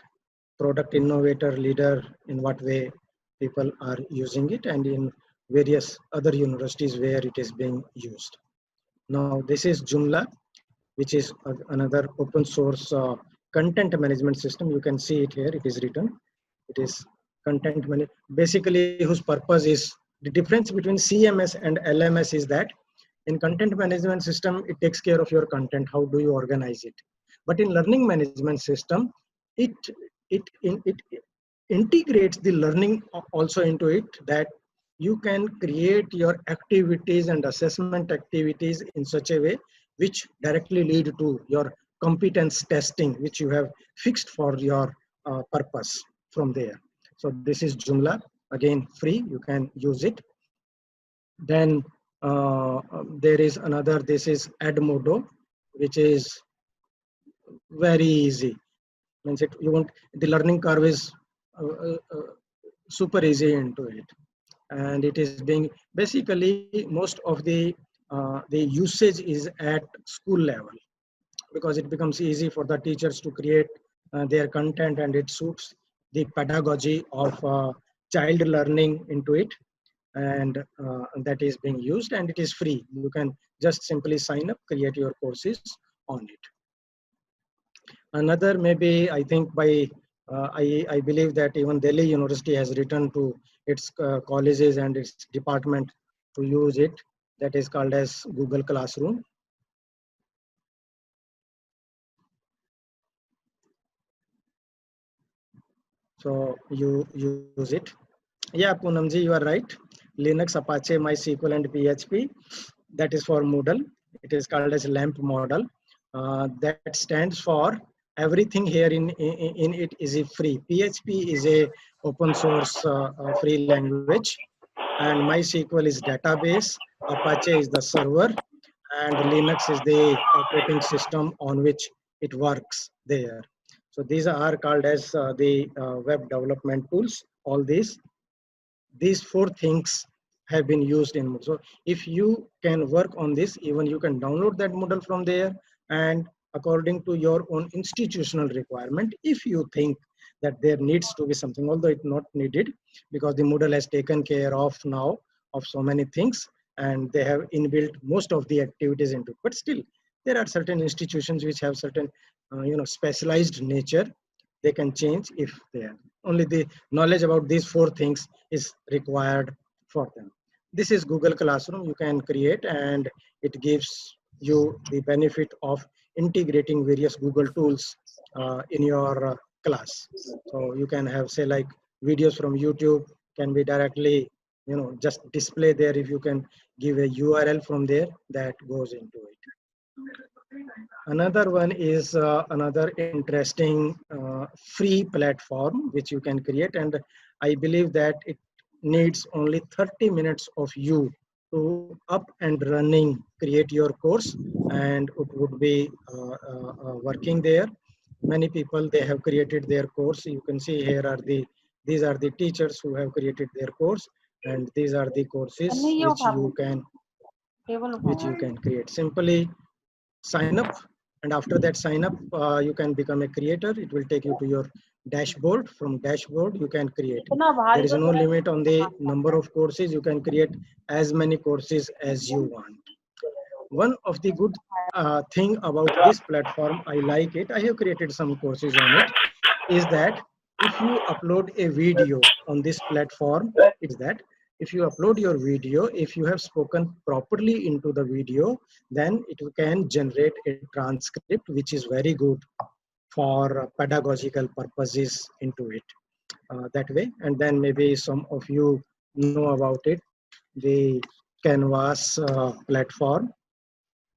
product innovator leader, in what way people are using it, and in various other universities where it is being used. Now this is Joomla, which is another open source content management system. You can see it here. It is written. It is content management, basically, whose purpose is the difference between CMS and LMS is that in content management system, it takes care of your content. How do you organize it? But in learning management system, it integrates the learning also into it, that you can create your activities and assessment activities in such a way which directly lead to your competence testing, which you have fixed for your purpose from there. So this is Joomla, again free, you can use it. Then there is another, this is Edmodo, which is very easy. Means it, you want the learning curve is super easy into it, and it is being basically most of the usage is at school level, because it becomes easy for the teachers to create their content, and it suits the pedagogy of child learning into it, and that is being used, and it is free. You can just simply sign up, create your courses on it. Another, maybe I think by I believe that even Delhi University has written to its colleges and its department to use it. That is called as Google Classroom. So you use it. Yeah, Poonamji, you are right. Linux, Apache, MySQL, and PHP. That is for Moodle. It is called as LAMP model. That stands for everything here in it is free. PHP is a open source free language, and MySQL is database. Apache is the server, and Linux is the operating system on which it works there. So these are called as the web development tools. All these four things have been used in Moodle. So if you can work on this, even you can download that Moodle from there, and according to your own institutional requirement, if you think that there needs to be something, although it's not needed, because the Moodle has taken care of now of so many things, and they have inbuilt most of the activities into it. But still, there are certain institutions which have certain specialized nature. They can change if they have. Only the knowledge about these four things is required for them. this is Google Classroom. You can create, and it gives you the benefit of integrating various Google tools in your class. So you can have, say, like videos from YouTube can be directly, just display there. If you can give a URL from there, that goes into it. Another one is another interesting free platform which you can create, and I believe that it needs only 30 minutes of you to up and running create your course, and it would be working there. Many people, they have created their course. You can see here are these are the teachers who have created their course, and these are the courses which you can create. Simply sign up, and after that sign up, you can become a creator. It will take you to your dashboard. From dashboard you can create. There is no limit on the number of courses. You can create as many courses as you want. One of the good thing about this platform, I like it, I have created some courses on it, is that if you upload a video on this platform, it's that if you upload your video, if you have spoken properly into the video, then it can generate a transcript which is very good for pedagogical purposes into it that way. And then maybe some of you know about it, the Canvas platform,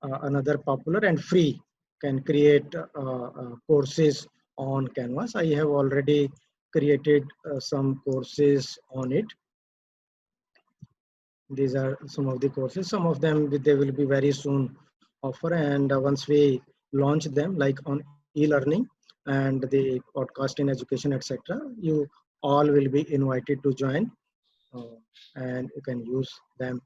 another popular and free, can create courses on Canvas. I have already created some courses on it. These are some of the courses. Some of them they will be very soon offer, and once we launch them, like on e-learning and the podcast in education, etc., you all will be invited to join, and you can use them.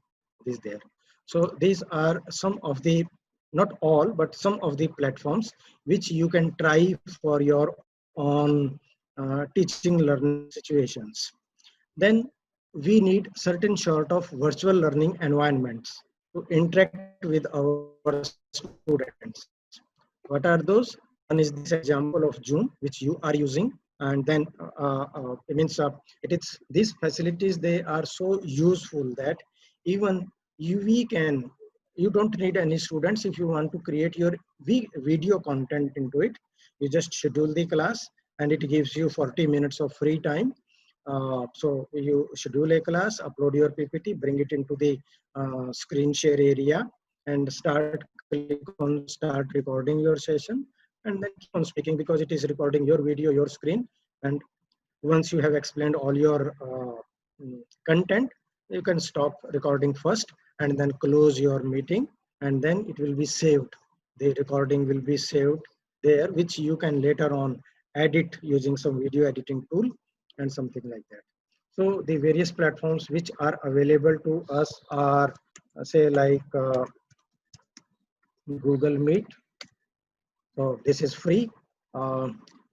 This there. So these are some of the, not all, but some of the platforms which you can try for your own teaching learning situations. Then we need certain sort of virtual learning environments to interact with our students. What are those? One is this example of Zoom, which you are using, and then it means these facilities, they are so useful that even you don't need any students. If you want to create your video content into it, you just schedule the class, and it gives you 40 minutes of free time. So you schedule a class, upload your PPT, bring it into the screen share area, and click on start recording your session, and then keep on speaking, because it is recording your video, your screen. And once you have explained all your content, you can stop recording first and then close your meeting, and then it will be saved. The recording will be saved there, which you can later on edit using some video editing tool and something like that. So the various platforms which are available to us are, say, like Google Meet. So this is free.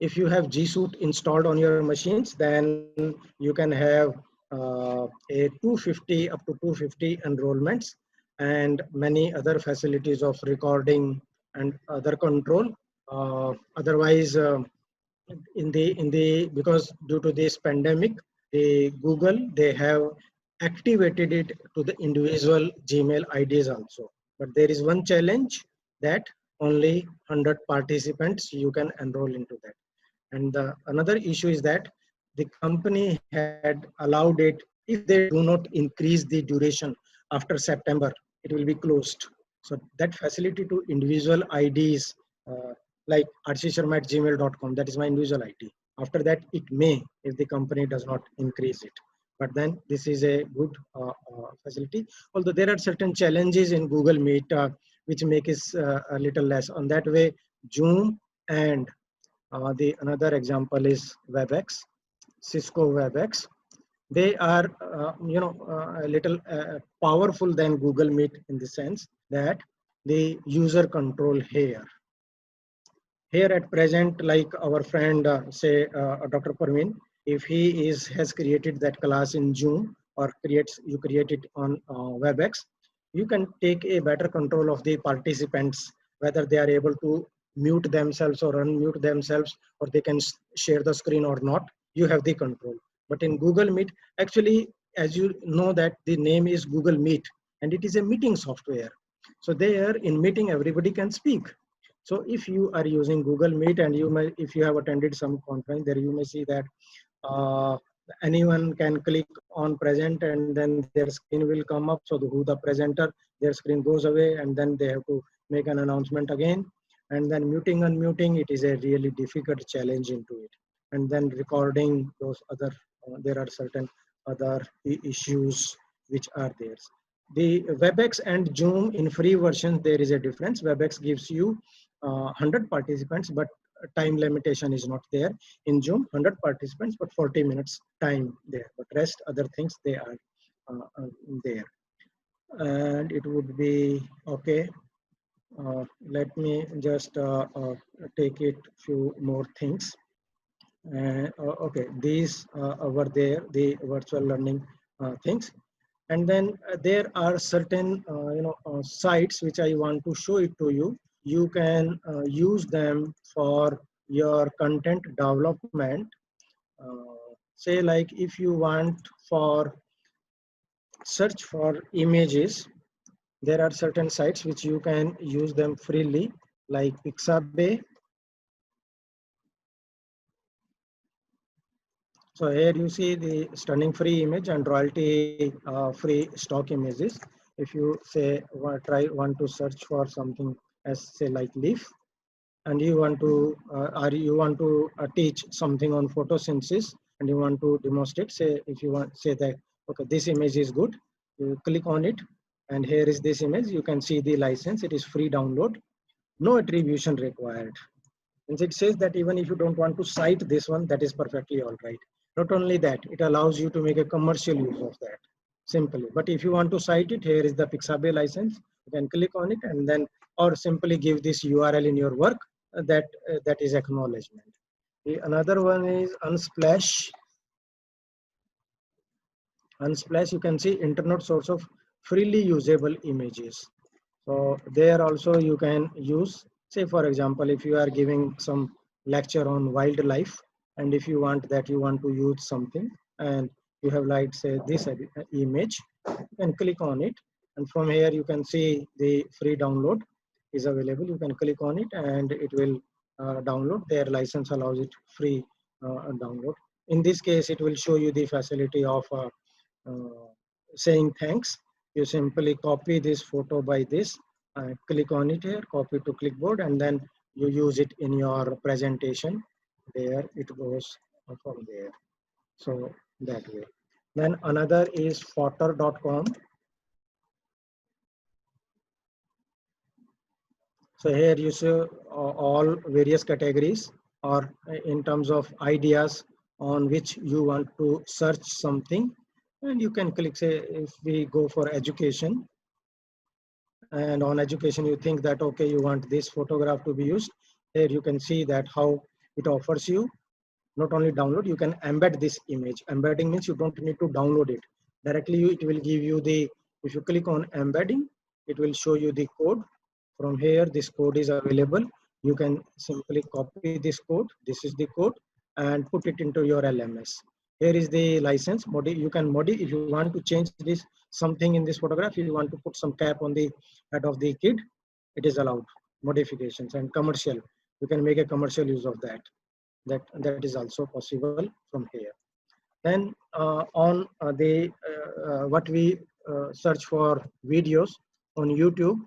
If you have G Suite installed on your machines, then you can have a 250 up to 250 enrollments, and many other facilities of recording and other control. Otherwise, because due to this pandemic, the Google, they have activated it to the individual Gmail IDs also. But there is one challenge, that only 100 participants you can enroll into that. And another issue is that the company had allowed it, if they do not increase the duration after September, it will be closed. So that facility to individual IDs, like archie@gmail.com, that is my individual ID. After that, it may, if the company does not increase it. But then this is a good facility. Although there are certain challenges in Google Meet which make it a little less. On that way, Zoom and the another example is WebEx, Cisco WebEx. They are a little powerful than Google Meet, in the sense that the user control here. Here at present, like our friend, say Dr. Parveen, if he has created that class in Zoom, or you create it on WebEx, you can take a better control of the participants, whether they are able to mute themselves or unmute themselves, or they can share the screen or not. You have the control. But in Google Meet, actually, as you know that the name is Google Meet, and it is a meeting software. So there in meeting, everybody can speak. So if you are using Google Meet and if you have attended some conference, there you may see that anyone can click on present and then their screen will come up. So who the presenter, their screen goes away and then they have to make an announcement again. And then muting, unmuting, it is a really difficult challenge into it. And then recording those other, there are certain other issues which are there. The WebEx and Zoom in free versions, there is a difference. WebEx gives you 100 participants, but time limitation is not there. In Zoom, 100 participants, but 40 minutes time there. But rest other things, they are there. And it would be okay. Let me just take it few more things. Okay, these were there, the virtual learning things. And then there are certain sites which I want to show it to you. You can use them for your content development. Say like if you want for search for images, there are certain sites which you can use them freely, like Pixabay. So here you see the stunning free image and royalty free stock images. If you say want to search for something as say like leaf, and you want to teach something on photosynthesis and you want to demonstrate, say if you want say that okay, this image is good, you click on it and here is this image. You can see the license, it is free download, no attribution required. And it says that even if you don't want to cite this one, that is perfectly all right. Not only that, it allows you to make a commercial use of that simply. But if you want to cite it, here is the Pixabay license. You can click on it and then, or simply give this URL in your work. That is acknowledgement. Another one is Unsplash. Unsplash, you can see internet source of freely usable images. So there also you can use, say for example, if you are giving some lecture on wildlife, and if you want to use something, and you have like say this image, you can click on it, and from here you can see the free download is available. You can click on it and it will download. Their license allows it free download. In this case, it will show you the facility of saying thanks. You simply copy this photo by this, click on it here, copy to clipboard, and then you use it in your presentation. There it goes from there. So that way. Then another is Fodder.com. So here you see all various categories or in terms of ideas on which you want to search something. And you can click, say, if we go for education, and on education, you think that, okay, you want this photograph to be used. Here you can see that how it offers you not only download, you can embed this image. Embedding means you don't need to download it. Directly, it will give you the, if you click on embedding, it will show you the code. From here, this code is available. You can simply copy this code. This is the code and put it into your LMS. Here is the license. You can modify if you want to change this something in this photograph. If you want to put some cap on the head of the kid, it is allowed. Modifications and commercial. You can make a commercial use of that. That is also possible from here. Then on what we search for videos on YouTube.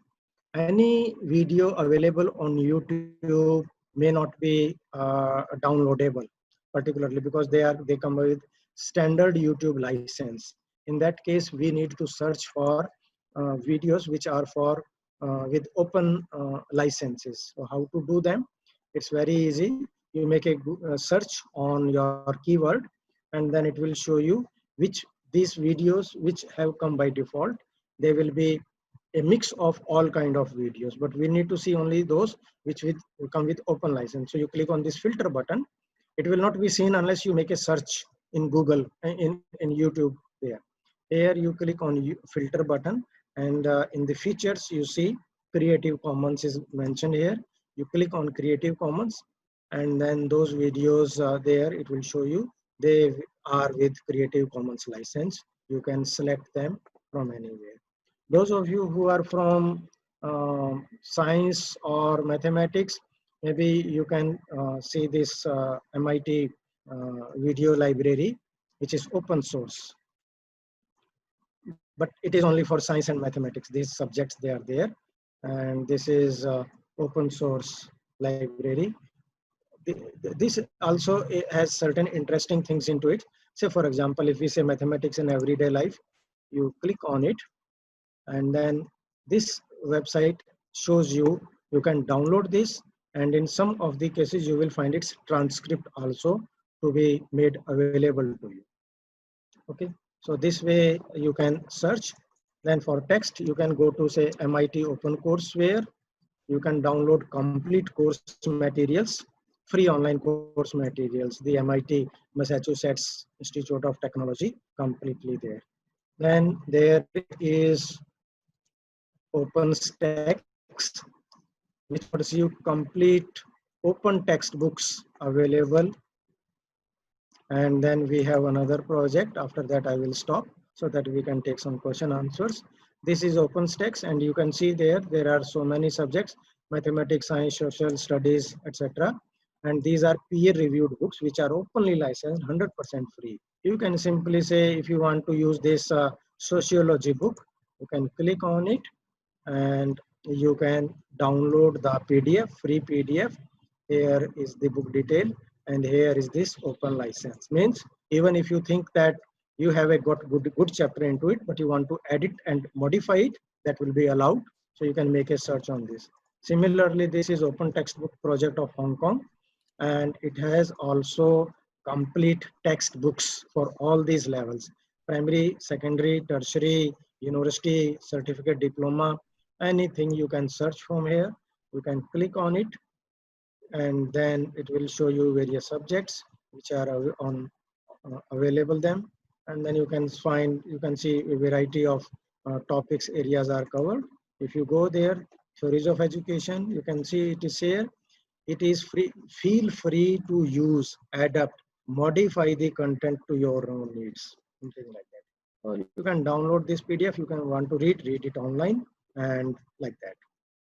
Any video available on YouTube may not be downloadable, particularly because they come with standard YouTube license. In that case, we need to search for videos which are for with open licenses. So how to do them? It's very easy. You make a search on your keyword, and then it will show you which these videos which have come by default. They will be a mix of all kind of videos, but we need to see only those which will come with open license. So you click on this filter button. It will not be seen unless you make a search in Google, in YouTube there. Here you click on filter button, and in the features you see Creative Commons is mentioned here. You click on Creative Commons, and then those videos there, it will show you they are with Creative Commons license. You can select them from anywhere. Those of you who are from science or mathematics, maybe you can see this MIT video library, which is open source. But it is only for science and mathematics. These subjects, they are there. And this is open source library. This also has certain interesting things into it. Say, for example, if we say mathematics in everyday life, you click on it, and then this website shows you, you can download this, and in some of the cases, you will find its transcript also to be made available to you. Okay, so this way you can search. Then for text, you can go to say MIT OpenCourseware. You can download complete course materials, free online course materials, the MIT Massachusetts Institute of Technology, completely there. Then there is OpenStax, which offers you complete open textbooks available. And then we have another project. After that, I will stop so that we can take some question answers. This is OpenStax, and you can see there are so many subjects: mathematics, science, social studies, etc. And these are peer-reviewed books which are openly licensed, 100% free. You can simply say, if you want to use this sociology book, you can click on it and you can download the PDF, free PDF. Here is the book detail, and here is this open license. Means even if you think that you have a good chapter into it, but you want to edit and modify it, that will be allowed. So you can make a search on this. Similarly, this is Open Textbook Project of Hong Kong, and it has also complete textbooks for all these levels: primary, secondary, tertiary, university, certificate, diploma, anything you can search from here. You can click on it, and then it will show you various subjects which are on available them, and then you can see a variety of topics, areas are covered. If you go there, theories of education, you can see it is here. It is free. Feel free to use, adapt, modify the content to your own needs, something like that. Or you can download this PDF. You can want to read it online, and like that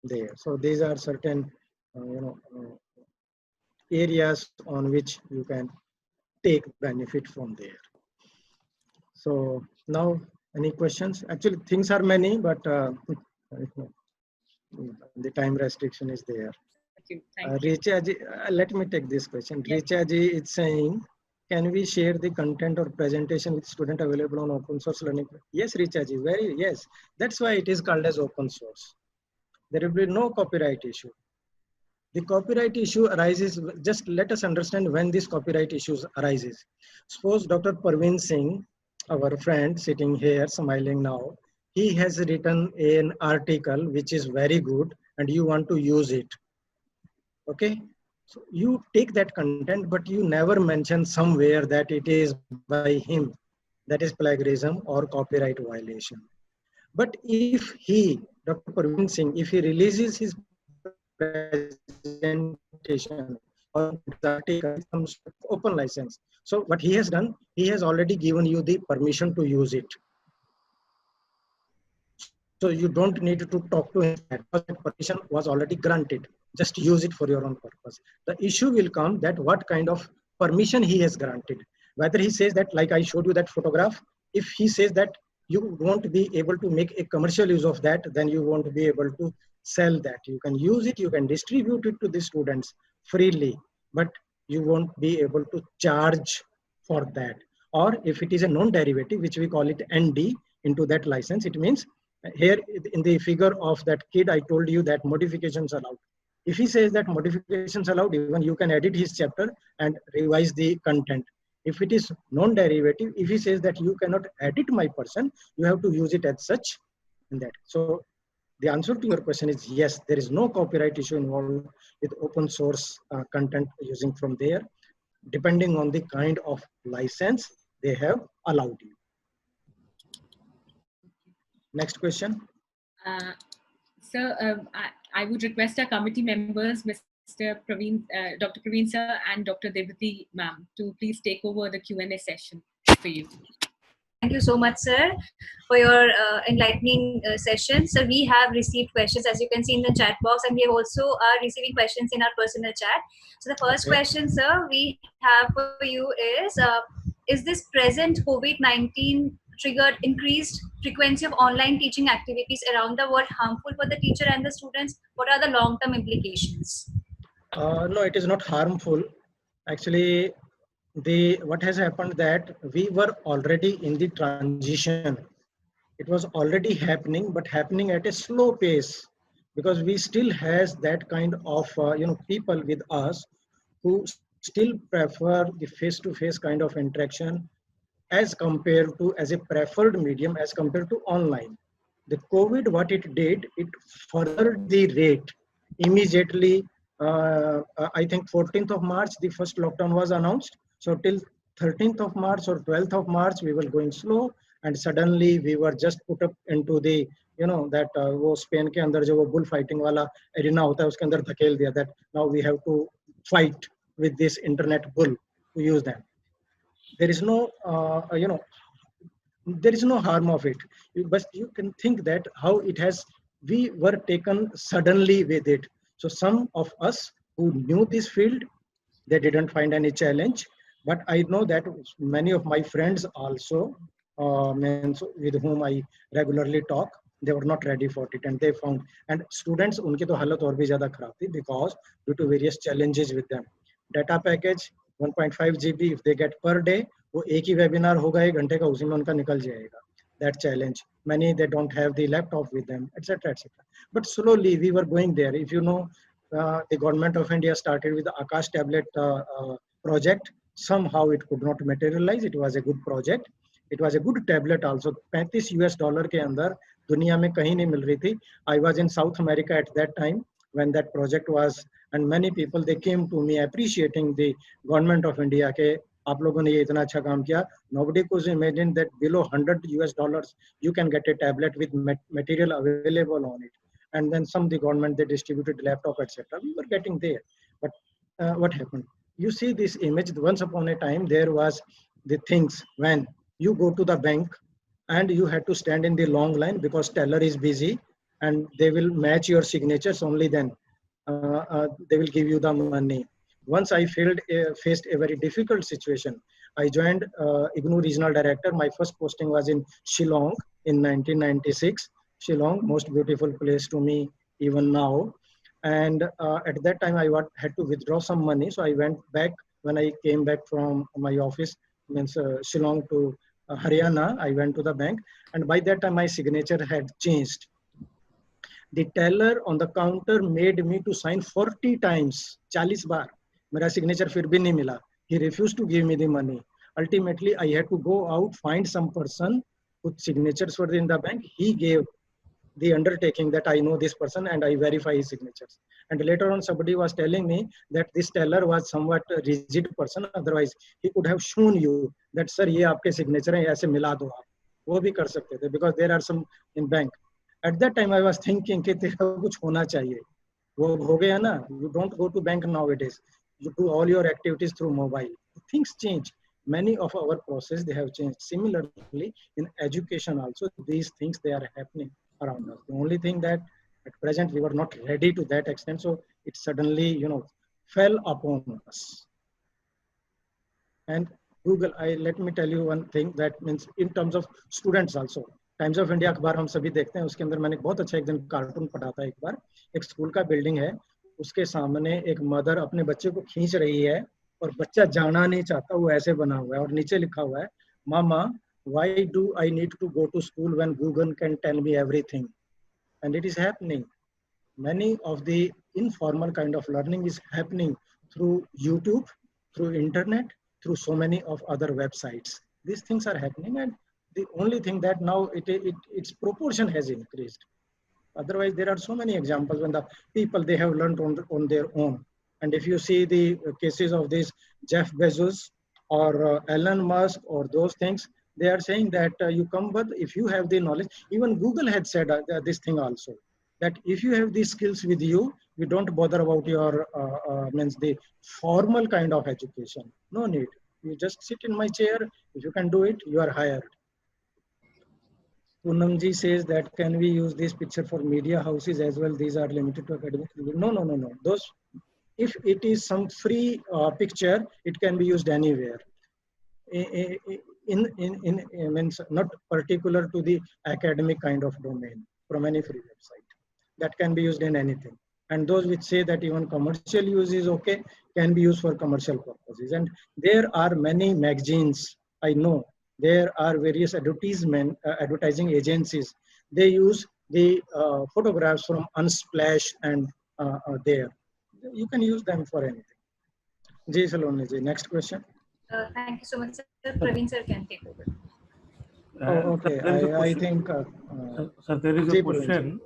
there. So these are certain areas on which you can take benefit from there. So now, any questions? Actually, things are many, but the time restriction is there. Thank you. Richa ji, let me take this question. Yes. Richa ji is saying, can we share the content or presentation with student available on open source learning? Yes, Richa ji, yes. That's why it is called as open source. There will be no copyright issue. The copyright issue arises, just let us understand when this copyright issues arises. Suppose Dr. Parveen Singh, our friend sitting here smiling now, he has written an article which is very good and you want to use it. Okay, so you take that content, but you never mention somewhere that it is by him. That is plagiarism or copyright violation. But if he, Dr. Parveen Singh, if he releases his presentation or his article, comes open license. So what he has done, he has already given you the permission to use it. So you don't need to talk to him because that permission was already granted. Just use it for your own purpose. The issue will come that what kind of permission he has granted. Whether he says that, like I showed you that photograph, if he says that you won't be able to make a commercial use of that, then you won't be able to sell that. You can use it, you can distribute it to the students freely, but you won't be able to charge for that. Or if it is a non-derivative, which we call it ND, into that license, it means here in the figure of that kid, I told you that modifications allowed. If he says that modifications allowed, even you can edit his chapter and revise the content. If it is non-derivative, if he says that you cannot edit my person, you have to use it as such and that. So the answer to your question is yes, there is no copyright issue involved with open source content using from there, depending on the kind of license they have allowed you. Next question. Sir, I would request our committee members, Mr. Praveen, Dr. Praveen sir and Dr. Devati ma'am, to please take over the Q&A session for you. Thank you so much, sir, for your enlightening session. So we have received questions, as you can see in the chat box, and we have also are receiving questions in our personal chat. So the first question, sir, we have for you is this present COVID-19 triggered increased frequency of online teaching activities around the world harmful for the teacher and the students? What are the long-term implications? No, it is not harmful. Actually, what has happened that we were already in the transition. It was already happening, but happening at a slow pace, because we still has that kind of people with us who still prefer the face-to-face kind of interaction as compared to as a preferred medium as compared to online. The COVID, what it did, it furthered the rate immediately. I think 14th of March, the first lockdown was announced. So till 13th of March or 12th of March, we were going slow, and suddenly we were just put up into the that वो Spain के अंदर जो वो bull fighting वाला arena होता है उसके अंदर धकेल दिया, that now we have to fight with this internet bull to use them. There is no there is no harm of it, but you can think that how it has, we were taken suddenly with it. So some of us who knew this field, they didn't find any challenge, but I know that many of my friends also, means with whom I regularly talk, they were not ready for it, and they found, and students उनकी तो हालत और भी ज़्यादा खराब थी, because due to various challenges with them. Data package 1.5 GB if they get per day, वो एक ही webinar होगा 1 घंटे का, उसी में उनका निकल जाएगा. That challenge. Many, they don't have the laptop with them, etc., etc. But slowly we were going there. If you know, the government of India started with the Akash tablet project. Somehow it could not materialize. It was a good project. It was a good tablet also. $35 के अंदर दुनिया में कहीं नहीं मिल रही थी. I was in South America at that time when that project was, and many people, they came to me appreciating the government of India के आप लोगों ने ये इतना अच्छा काम किया. Nobody could imagine that below $100 you can get a tablet with material available on it. And then the government, they distributed laptop, etc. We were getting there. But what happened? You see this image, once upon a time, there was the things when you go to the bank and you had to stand in the long line because teller is busy and they will match your signatures, only then they will give you the money. Once I faced a very difficult situation. I joined IGNOU Regional Director. My first posting was in Shillong in 1996. Shillong, most beautiful place to me even now. And at that time, I had to withdraw some money. So I went back, when I came back from my office, means Shillong to Haryana, I went to the bank. And by that time, my signature had changed. The teller on the counter made me to sign 40 times, 40 बार. मेरा signature फिर भी नहीं मिला. He refused to give me the money. Ultimately, I had to go out, find some person whose signatures were in the bank. He gave the undertaking that I know this person and I verify his signatures. And later on, somebody was telling me that this teller was somewhat a rigid person. Otherwise, he could have shown you that, sir, ये आपके signature हैं, ऐसे मिला दो आप. वो भी कर सकते थे, because there are some in bank. At that time, I was thinking कि तेरा कुछ होना चाहिए. वो हो गया ना. You don't go to bank nowadays. You do all your activities through mobile. Things change. Many of our process, they have changed. Similarly, in education also, these things, they are happening around us. The only thing that at present we were not ready to that extent, so it suddenly fell upon us. And Google, let me tell you one thing, that means in terms of students also. Times of India अखबार हम सभी देखते हैं, उसके अंदर मैंने बहुत अच्छा एक दिन कार्टून पढ़ा था. एक बार एक स्कूल का बिल्डिंग है, उसके सामने एक मदर अपने बच्चे को खींच रही है और बच्चा जाना नहीं चाहता, वो ऐसे बना हुआ है और नीचे लिखा हुआ है, मामा, why do I need to go to school when Google can tell me everything? And it is happening. Many of the informal kind of learning is happening through YouTube, through internet, through so many of other websites. These things are happening, and the only thing that now its proportion has increased. Otherwise, there are so many examples when the people, they have learned on their own. And if you see the cases of this Jeff Bezos or Elon Musk or those things, they are saying that you come, but if you have the knowledge, even Google had said this thing also, that if you have these skills with you, you don't bother about your means the formal kind of education. No need. You just sit in my chair. If you can do it, you are hired. Poonamji says that can we use this picture for media houses as well? These are limited to academic. No, no, no, no. Those, if it is some free picture, it can be used anywhere. In means not particular to the academic kind of domain from any free website. That can be used in anything. And those which say that even commercial use is okay, can be used for commercial purposes. And there are many magazines, I know, there are various advertising agencies. They use the photographs from Unsplash and there. You can use them for anything. Jay Saloni ji, next question. Thank you so much, sir. Praveen sir can take over. Okay, I think. Sir, there is a Jay question.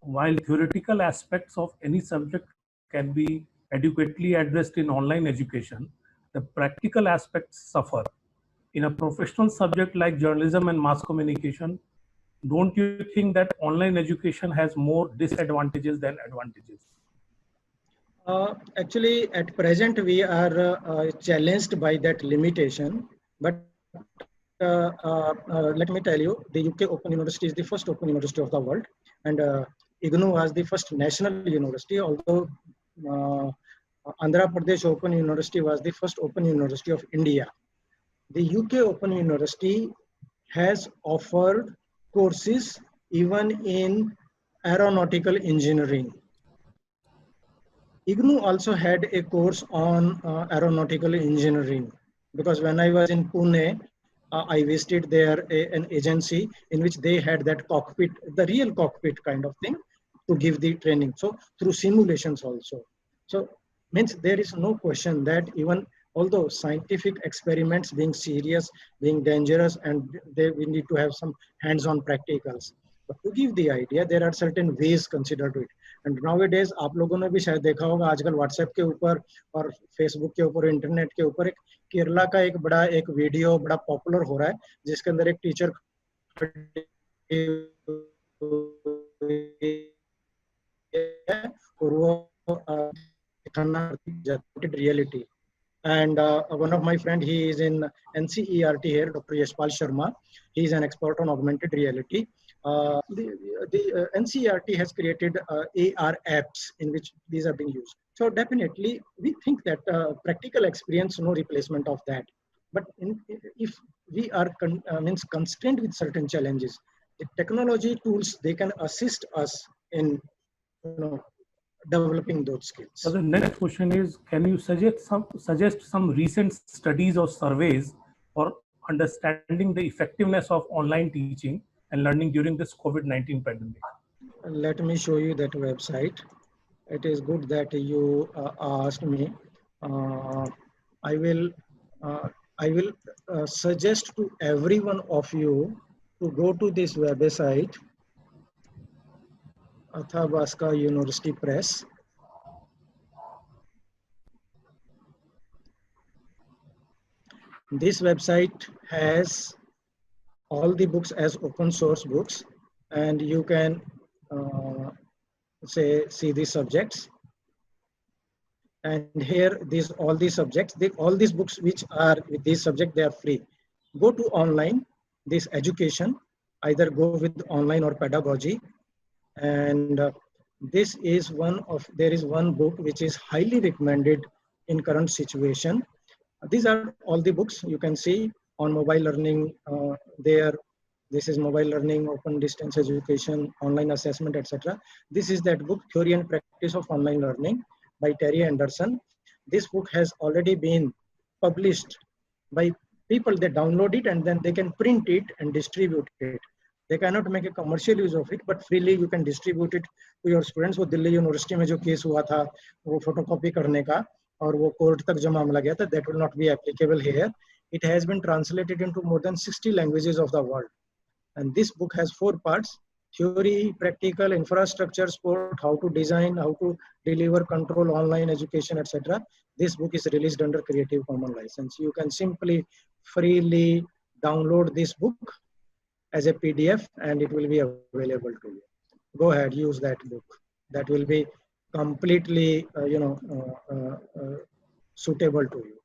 While theoretical aspects of any subject can be adequately addressed in online education, the practical aspects suffer. In a professional subject like journalism and mass communication, don't you think that online education has more disadvantages than advantages? Actually, at present, we are challenged by that limitation. But let me tell you, the UK Open University is the first open university of the world. And IGNOU was the first national university, although Andhra Pradesh Open University was the first open university of India. The UK Open University has offered courses even in aeronautical engineering. IGNOU also had a course on aeronautical engineering, because when I was in Pune, I visited there an agency in which they had that cockpit, the real cockpit kind of thing, to give the training. So through simulations also. So means there is no question that even although scientific experiments being serious, being dangerous, and we need to have some hands-on practicals. But to give the idea, there are certain ways considered to it. And now it is आप लोगों ने भी शायद देखा होगा आजकल WhatsApp के ऊपर और फेसबुक के ऊपर इंटरनेट के ऊपर एक केरला का एक बड़ा एक वीडियो बड़ा पॉपुलर हो रहा है जिसके अंदर एक टीचर और वो reality. And one of my friend, he is in NCERT here, Dr. Yashpal Sharma. He is an expert on augmented reality. The NCERT has created AR apps in which these are being used. So definitely, we think that practical experience, no replacement of that. But if we are constrained with certain challenges, the technology tools, they can assist us in developing those skills. So the next question is, can you suggest some recent studies or surveys for understanding the effectiveness of online teaching and learning during this COVID-19 pandemic? Let me show you that website. It is good that you asked me. I will suggest to every one of you to go to this website, Athabasca University Press. This website has all the books as open source books, and you can see the subjects. And here, all these subjects, all these books which are with this subject, they are free. Go to online, this education, either go with online or pedagogy. And this is there is one book which is highly recommended in current situation. These are all the books you can see on mobile learning there. This is mobile learning, open distance education, online assessment, etc. This is that book, Theory and Practice of Online Learning by Terry Anderson. This book has already been published by people. They download it and then they can print it and distribute it. They cannot make a commercial use of it, but freely you can distribute it to your students. वो Delhi university में जो case हुआ था वो photocopy करने का और वो कोर्ट तक जो मामला गया था, that will not be applicable here. It has been translated into more than 60 languages of the world. And this book has 4 parts: theory, practical, infrastructure, support, how to design, how to deliver, control online education, etc. This book is released under Creative Commons license. You can simply freely download this book as a PDF and it will be available to you. Go ahead, use that book. That will be completely, suitable to you.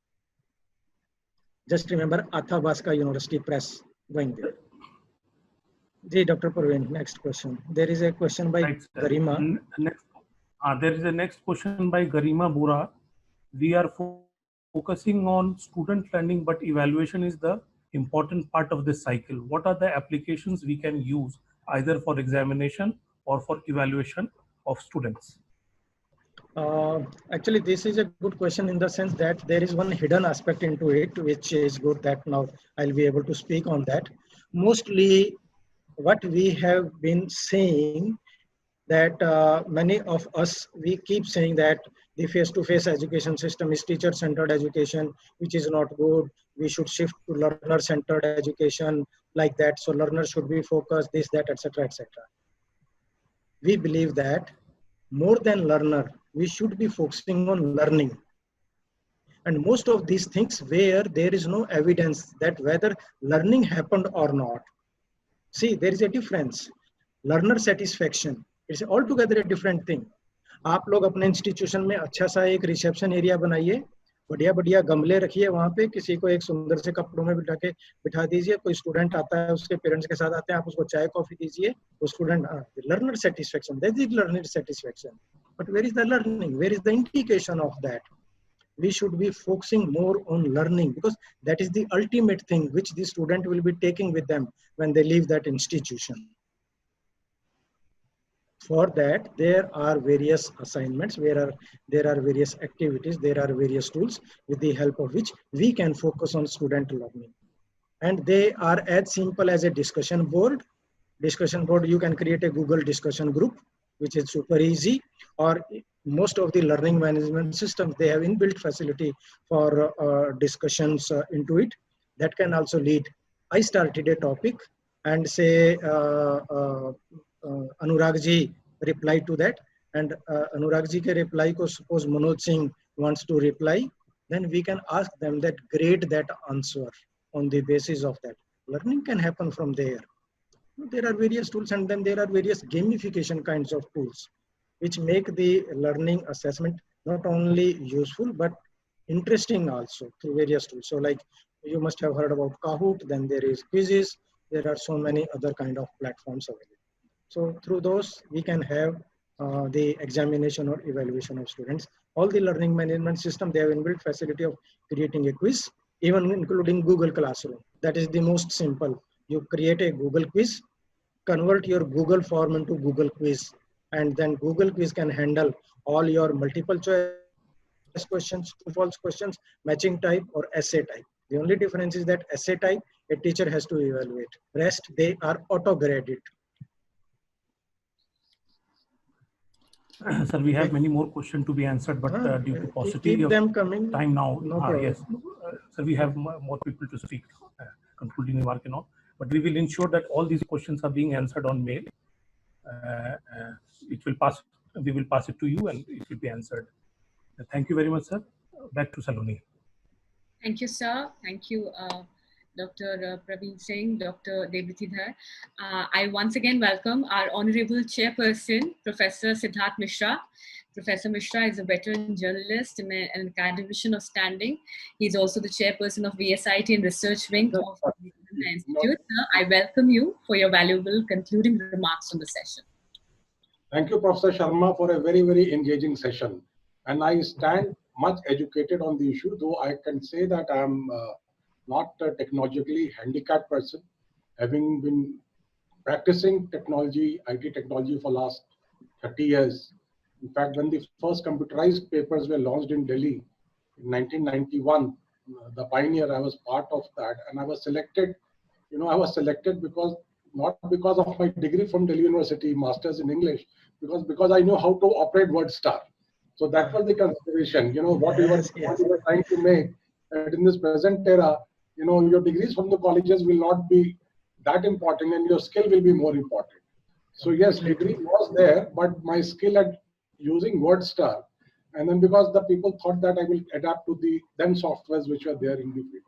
Just remember Athabasca University Press, going there. Dr. Parveen, next question. There is a question by Right, sir. Garima. Next, there is a next question by Garima Bura. We are focusing on student learning, but evaluation is the important part of this cycle. What are the applications we can use either for examination or for evaluation of students? Actually, this is a good question in the sense that there is one hidden aspect into it, which is good that now I'll be able to speak on that. Mostly what we have been saying that many of us, we keep saying that the face-to-face education system is teacher-centered education, which is not good. We should shift to learner-centered education like that. So learners should be focused, this, that, etc., etc. We believe that more than learner, we should be focusing on learning. And most of these things where there is no evidence that whether learning happened or not. See, there is a difference. Learner satisfaction, it's altogether a different thing. आप लोग अपने institution में अच्छा सा एक reception area बनाइए, बढ़िया बढ़िया गमले रखिए वहाँ पे, किसी को एक सुंदर से कपड़ों में बिठा दीजिए, कोई स्टूडेंट आता है उसके पेरेंट्स के साथ आते हैं, आप उसको चाय कॉफी दीजिए, वो student learner satisfaction, that is learner satisfaction. But where is the learning, where is the indication of that? We should be focusing more on learning, because that is the ultimate thing which the student will be taking with them when they leave that institution. For that, there are various assignments, there are various activities, there are various tools with the help of which we can focus on student learning. And they are as simple as a discussion board. Discussion board, you can create a Google discussion group, which is super easy, or most of the learning management systems, they have inbuilt facility for discussions into it. That can also lead. I started a topic and say Anurag ji replied to that, and Anurag ji ke reply ko suppose Manoj Singh wants to reply, then we can ask them that grade that answer on the basis of that. Learning can happen from there. There are various tools, and then there are various gamification kinds of tools which make the learning assessment not only useful but interesting also through various tools. So like you must have heard about Kahoot, then there is quizzes, there are so many other kind of platforms available. So through those we can have the examination or evaluation of students. All the learning management system, they have inbuilt facility of creating a quiz, even including Google Classroom. That is the most simple. You create a Google quiz, convert your Google form into Google quiz, and then Google quiz can handle all your multiple choice questions, true false questions, matching type or essay type. The only difference is that essay type a teacher has to evaluate. Rest, they are auto-graded. Sir, we have many more questions to be answered, but due to paucity of them coming. Time now, No yes. So we have more people to speak, concluding remark and all. But we will ensure that all these questions are being answered on mail. It will pass. We will pass it to you, and it will be answered. Thank you very much, sir. Back to Saloni. Thank you, sir. Thank you, Dr. Praveen Singh, Dr. Devritidhar. I once again welcome our Honorable Chairperson, Professor Siddharth Mishra. Professor Mishra is a veteran journalist and an academician of standing. He's also the chairperson of VSIT and Research Wing of the Institute. Sir, I welcome you for your valuable concluding remarks on the session. Thank you, Professor Sharma, for a very, very engaging session. And I stand much educated on the issue, though I can say that I'm not a technologically handicapped person, having been practicing technology, IT technology for last 30 years. In fact, when the first computerized papers were launched in Delhi in 1991, the pioneer, I was part of that, and I was selected. I was selected not because of my degree from Delhi University, Masters in English, because I know how to operate WordStar. So that was the consideration. What we were trying to make that in this present era, your degrees from the colleges will not be that important, and your skill will be more important. So yes, degree was there, but my skill at using WordStar, and then because the people thought that I will adapt to the then softwares which were there in the field.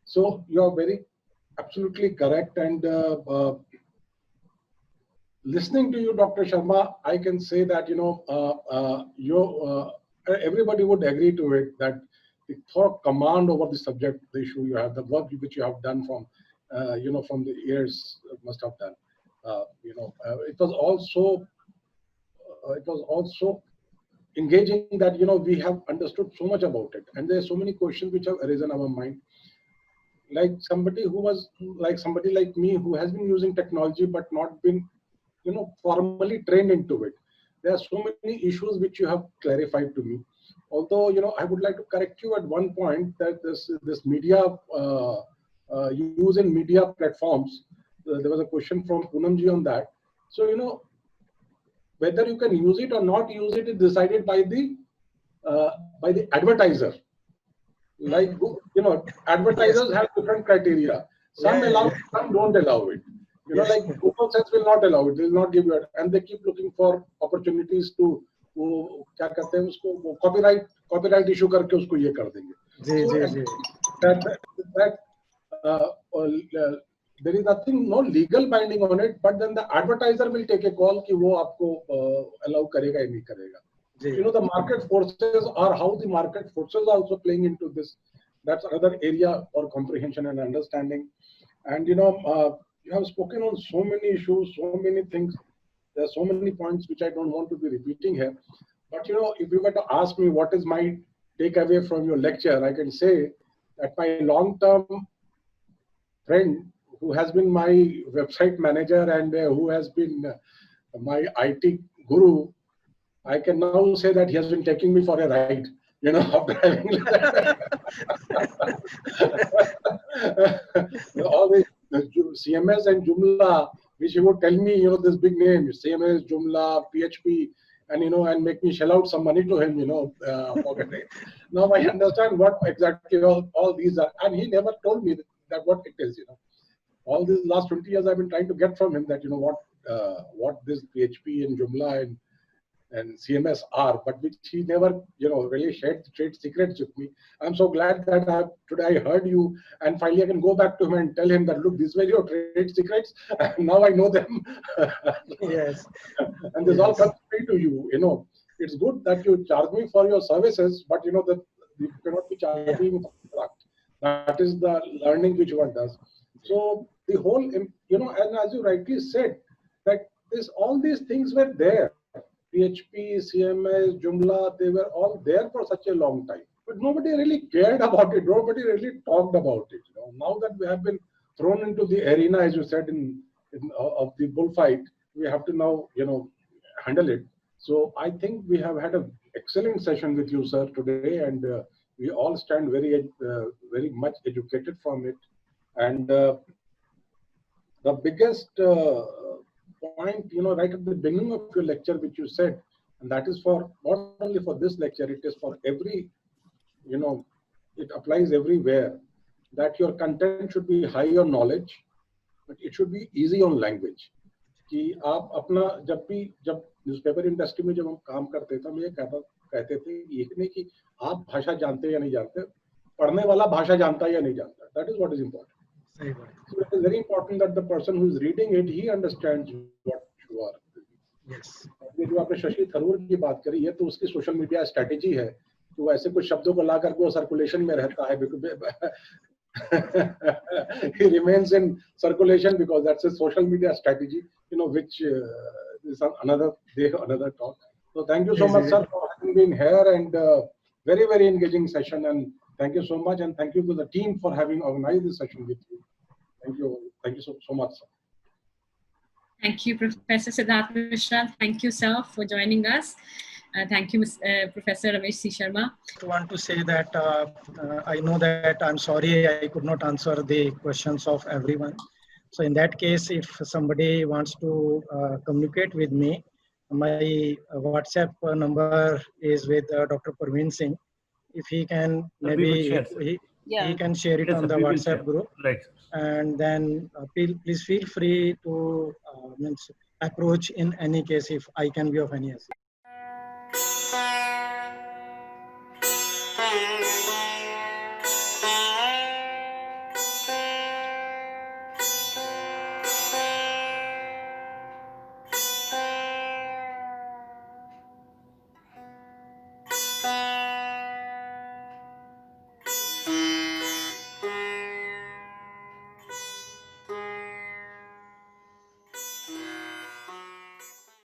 So you are absolutely correct. And listening to you, Dr. Sharma, I can say that everybody would agree to it that the thorough command over the subject, the issue you have, the work which you have done from the years must have done. it was also engaging that we have understood so much about it, and there are so many questions which have arisen in our mind. Like somebody like me who has been using technology but not been formally trained into it. There are so many issues which you have clarified to me. Although I would like to correct you at one point that this media use in media platforms. There was a question from Poonamji on that. So whether you can use it or not use it is decided by the advertiser. Like advertisers have different criteria. Some allow, some don't allow it. Like Google says will not allow it. They will not give you it, and they keep looking for opportunities to क्या कहते हैं उसको copyright issue करके उसको ये कर देंगे. There is nothing, no legal binding on it, but then the advertiser will take a call कि वो आपको allow करेगा या नहीं करेगा. The market forces or how the market forces are also playing into this. That's another area for comprehension and understanding. And you have spoken on so many issues, so many things. There are so many points which I don't want to be repeating here. But if you were to ask me what is my takeaway from your lecture, I can say that my long-term friend who has been my website manager and who has been my IT guru, I can now say that he has been taking me for a ride, after having all the CMS and Joomla, which he would tell me, this big name, CMS, Joomla, PHP, and and make me shell out some money to him, forget it. Now I understand what exactly all these are, and he never told me that what it is, All these last 20 years I've been trying to get from him that what this PHP and Joomla and CMS are, but which he never really shared trade secrets with me. I'm so glad that today I heard you, and finally I can go back to him and tell him that look, these were your trade secrets, and now I know them. Yes. And this all comes free to you. It's good that you charge me for your services, but that you cannot be charging me for the product. That is the learning which one does. So the whole, and as you rightly said, that all these things were there. PHP, CMS, Joomla, they were all there for such a long time. But nobody really cared about it. Nobody really talked about it. Now that we have been thrown into the arena, as you said, of the bullfight, we have to now, handle it. So I think we have had an excellent session with you, sir, today, and we all stand very, very much educated from it. And the biggest point, right at the beginning of your lecture, which you said, and that is for not only for this lecture, it is for every, it applies everywhere, that your content should be high on knowledge, but it should be easy on language. कि आप अपना जब newspaper industry में जब हम काम करते थे, हम ये कहते थे ये नहीं कि आप भाषा जानते या नहीं जानते, पढ़ने वाला भाषा जानता या नहीं जानता. That is what is important. So it is very important that the person who is reading it, he understands what you are. Yes. जो आपने शशि थरूर की बात करी है, तो उसकी सोशल मीडिया स्ट्रेटेजी है तो ऐसे कुछ शब्दों को ला करके वो सर्कुलेशन में रहता है. He remains in circulation because that's a social media strategy, which is another day, another talk. So thank you so much, sir, for having been here, and very, very engaging session. And thank you so much, and thank you to the team for having organized this session with you. Thank you so much, sir. Thank you, Professor Siddharth Mishra. Thank you, sir, for joining us. Thank you, Professor Ramesh C. Sharma. I want to say that I know that I'm sorry I could not answer the questions of everyone. So in that case, if somebody wants to communicate with me, my WhatsApp number is with Dr. Parveen Singh. If he can, maybe he can share it on the WhatsApp group. Right. And then please feel free to approach in any case if I can be of any assistance.